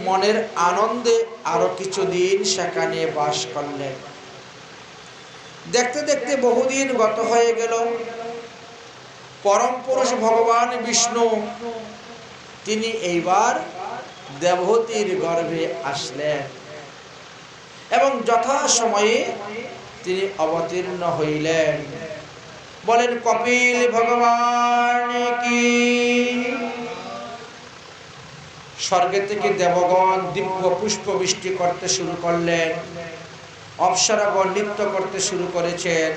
মনের আনন্দে আরো কিছুদিন সেখানে বাস করলেন। দেখতে দেখতে বহুদিন গত হয়ে গেল। পরম পুরুষ ভগবান বিষ্ণু তিনি এইবার দেবহূতির গর্ভে আসলেন এবং যথাসময়ে তিনি অবতীর্ণ হইলেন। বলেন কপিল ভগবান কি। স্বর্গে থেকে দেবগণ দিব্য পুষ্প বৃষ্টি করতে শুরু করলেন, অপ্সরাগণ নৃত্য করতে শুরু করেছেন,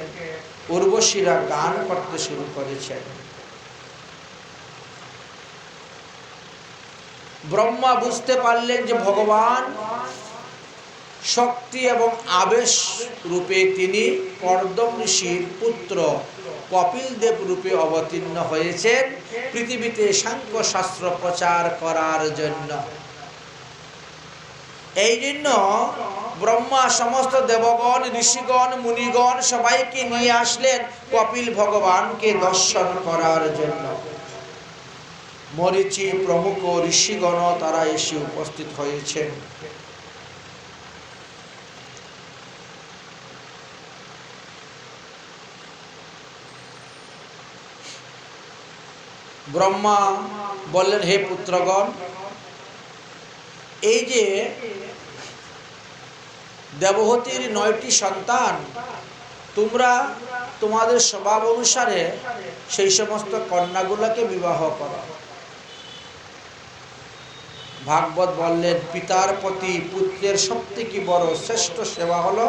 উর্বশীরা গান করতে শুরু করেছেন। ব্রহ্মা বুঝতে পারলেন যে ভগবান শক্তি এবং আবেশ রূপে তিনি কর্দম ঋষির পুত্র কপিল দেব রূপে অবতীর্ণ হয়েছেন পৃথিবীতে সাংখ্য শাস্ত্র প্রচার করার জন্য। এই জন্য ব্রহ্মা সমস্ত দেবগণ, ঋষিগণ, মুনিগণ সবাইকে নিয়ে আসলেন কপিল ভগবানকে দর্শন করার জন্য। মরীচি প্রমুখ ঋষিগণ তারা এসে উপস্থিত হয়েছেন। ব্রহ্মা বললেন, হে পুত্রগণ, এই যে দেবহূতির 9টি সন্তান, তোমরা তোমাদের স্বভাব অনুসারে সেই সমস্ত কন্যাগুলোকে বিবাহ করো। ভাগবত বললেন, পিতার প্রতি পুত্রের সবথেকে বড় শ্রেষ্ঠ সেবা হলো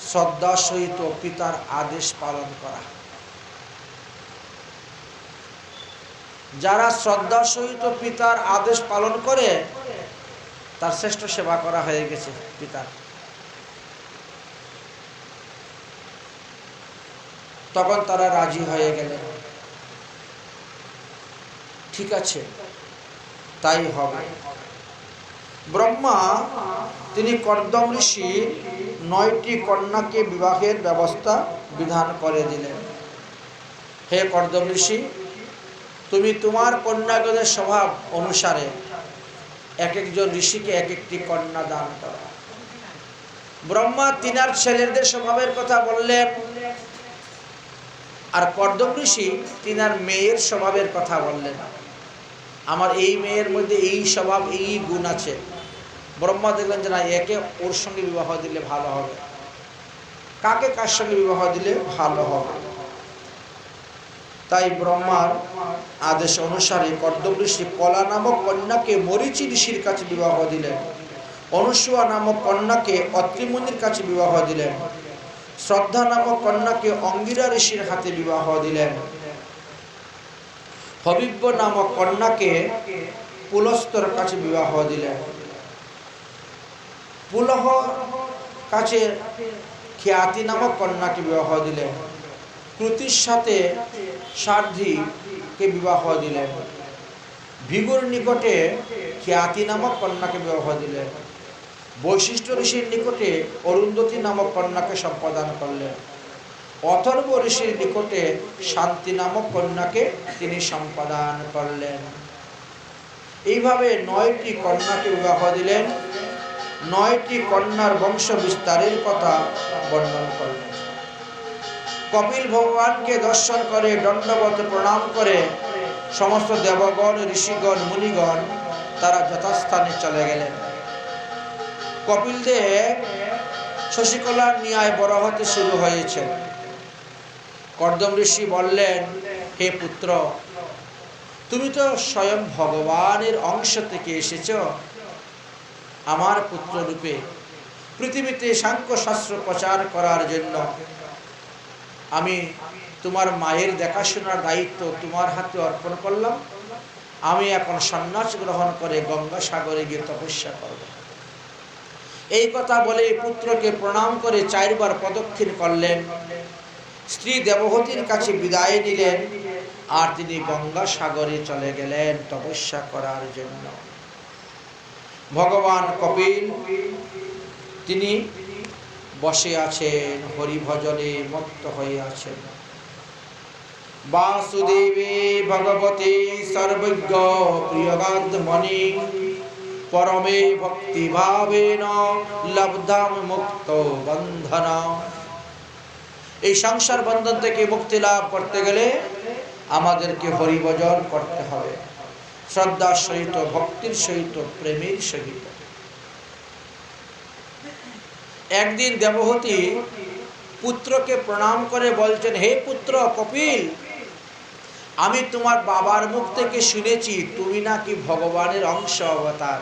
শ্রদ্ধা সহিত পিতার আদেশ পালন করা। যারা শ্রদ্ধা সহিত পিতার আদেশ পালন করে তার শ্রেষ্ঠ সেবা করা হয়ে গেছে পিতার। তখন তারা রাজি হয়ে গেলেন, ঠিক আছে তাই হবে। ব্রহ্মা তিনি কর্দম ঋষির 9টি কন্যাকে বিবাহের ব্যবস্থা বিধান করে দিলেন। হে কর্দম ঋষি, তুমি তোমার কন্যাগণের স্বভাব অনুসারে এক একজন ঋষিকে এক একটি কন্যা দান করো। ব্রহ্মা তিনার ছেলেদের স্বভাবের কথা বললেন, আর কর্দম ঋষি তিনার মেয়ের স্বভাবের কথা বললেন। আমার এই মেয়ের মধ্যে এই স্বভাব, এই গুণ আছে। ব্রহ্মা দেখলেন যে না, একে ওর সঙ্গে বিবাহ দিলে ভালো হবে, কাকে কার সঙ্গে বিবাহ দিলে ভালো হবে। তাই ব্রহ্মার আদেশ অনুসারে কর্দম ঋষি কলা নামক কন্যাকে মরীচি ঋষির কাছে বিবাহ দিলেন, অনুসূয়া নামক কন্যাকে অত্রি মুনির কাছে বিবাহ দিলেন, শ্রদ্ধা নামক কন্যাকে অঙ্গিরা ঋষির হাতে বিবাহ দিলেন, হবিব্য নামক কন্যাকে পুলস্তর কাছে বিবাহ দিলেন, পুলহ কাছে খ্যাতি নামক কন্যাকে বিবাহ দিলেন, ক্রুতির সাথে সারথীকে বিবাহ দিলেন, ভিগুর নিকটে খ্যাতি নামক কন্যাকে বিবাহ দিলেন, বৈশিষ্ট্য ঋষির নিকটে অরুন্ধতী নামক কন্যাকে সম্পাদন করলেন, অথর্ব ঋষির নিকটে শান্তি নামক কন্যাকে তিনি সম্পাদন করলেন। এইভাবে 9টি কন্যাকে বিবাহ দিলেন। 9টি কন্যার বংশ বিস্তারের কথা বর্ণন করলেন। কপিল ভগবানকে দর্শন করে দণ্ডবত প্রণাম করে সমস্ত দেবগণ, ঋষিগণ, মুনিগণ তারা যথাস্থানে চলে গেলেন। কপিল দেব শশিকলার ন্যায় বড় হতে শুরু হয়েছে। কর্দম ঋষি বললেন, হে পুত্র, তুমি তো স্বয়ং ভগবানের অংশ থেকে এসেছ। আমার পুত্র রূপে পৃথিবীতে সাংখ্য শাস্ত্র প্রচার করার জন্য আমি তোমার মায়ের দেখাশোনার দায়িত্ব তোমার হাতে অর্পণ করলাম। আমি এখন সন্ন্যাস গ্রহণ করে গঙ্গা সাগরে গিয়ে তপস্যা করব। এই কথা বলে পুত্রকে প্রণাম করে 4 বার প্রদক্ষিণ করলেন, স্ত্রী দেবহতীর কাছে বিদায় নিলেন, আর তিনি গঙ্গা সাগরে চলে গেলেন তপস্যা করার জন্য। ভগবান কপিল তিনি বসে আছেন, হরি ভজনে মত্ত হয়ে আছেন। বাসুদেবে ভগবতে সর্বজ্ঞ প্রিয়গাত্মনি পরমে ভক্তি ভাবেন লব্ধাম মুক্ত বন্ধন। এই সংসার বন্ধন থেকে মুক্তি লাভ করতে গেলে আমাদেরকে হরিভজন করতে হবে, শ্রদ্ধার সহিত, ভক্তির সহিত, প্রেমের সহিত। একদিন দেবহতী পুত্রকে প্রণাম করে বলছেন, হে পুত্র কপিল, আমি তোমার বাবার মুখ থেকে শুনেছি তুমি নাকি ভগবানের অংশ অবতার।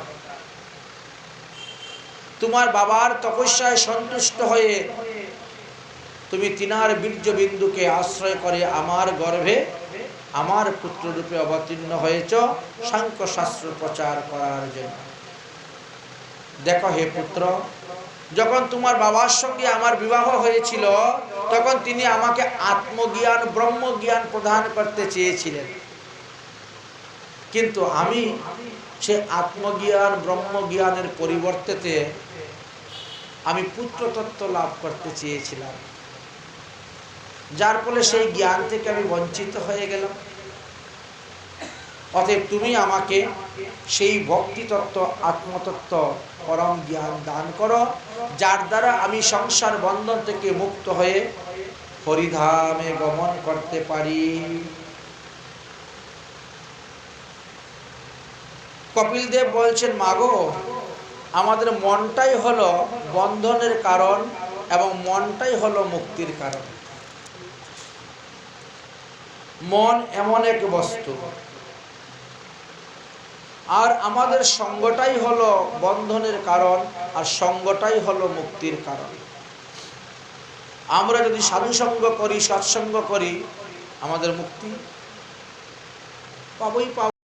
তোমার বাবার তপস্যায় সন্তুষ্ট হয়ে তুমি তিনার বীর্য বিন্দুকে আশ্রয় করে আমার গর্ভে আমার পুত্র রূপে অবতীর্ণ হয়েছ সাংখ্য শাস্ত্র প্রচার করার জন্য। দেখো হে পুত্র, যখন তোমার বাবার সঙ্গে আমার বিবাহ হয়েছিল তখন তিনি আমাকে আত্মজ্ঞান, ব্রহ্মজ্ঞান প্রদান করতে চেয়েছিলেন, কিন্তু আমি সে আত্মজ্ঞান, ব্রহ্মজ্ঞানের পরিবর্তে আমি পুত্রতত্ত্ব লাভ করতে চেয়েছিলাম, যার ফলে সেই জ্ঞান থেকে আমি বঞ্চিত হয়ে গেলাম। অতএব তুমি আমাকে সেই ভক্তিতত্ত্ব, আত্মতত্ত্ব, পরম জ্ঞান দান করো, যার দ্বারা আমি সংসার বন্ধন থেকে মুক্ত হয়ে হরিধামে গমন করতে পারি। কপিল দেব বলছেন, মাগো, আমাদের মনটাই হলো বন্ধনের কারণ এবং মনটাই হলো মুক্তির কারণ। মন এমন এক বস্তু, আর আমাদের সঙ্গটাই হলো বন্ধনের কারণ, আর সঙ্গটাই হলো মুক্তির কারণ। আমরা যদি সাধুসঙ্গ করি, সৎসঙ্গ করি, আমাদের মুক্তি পাবই পাব।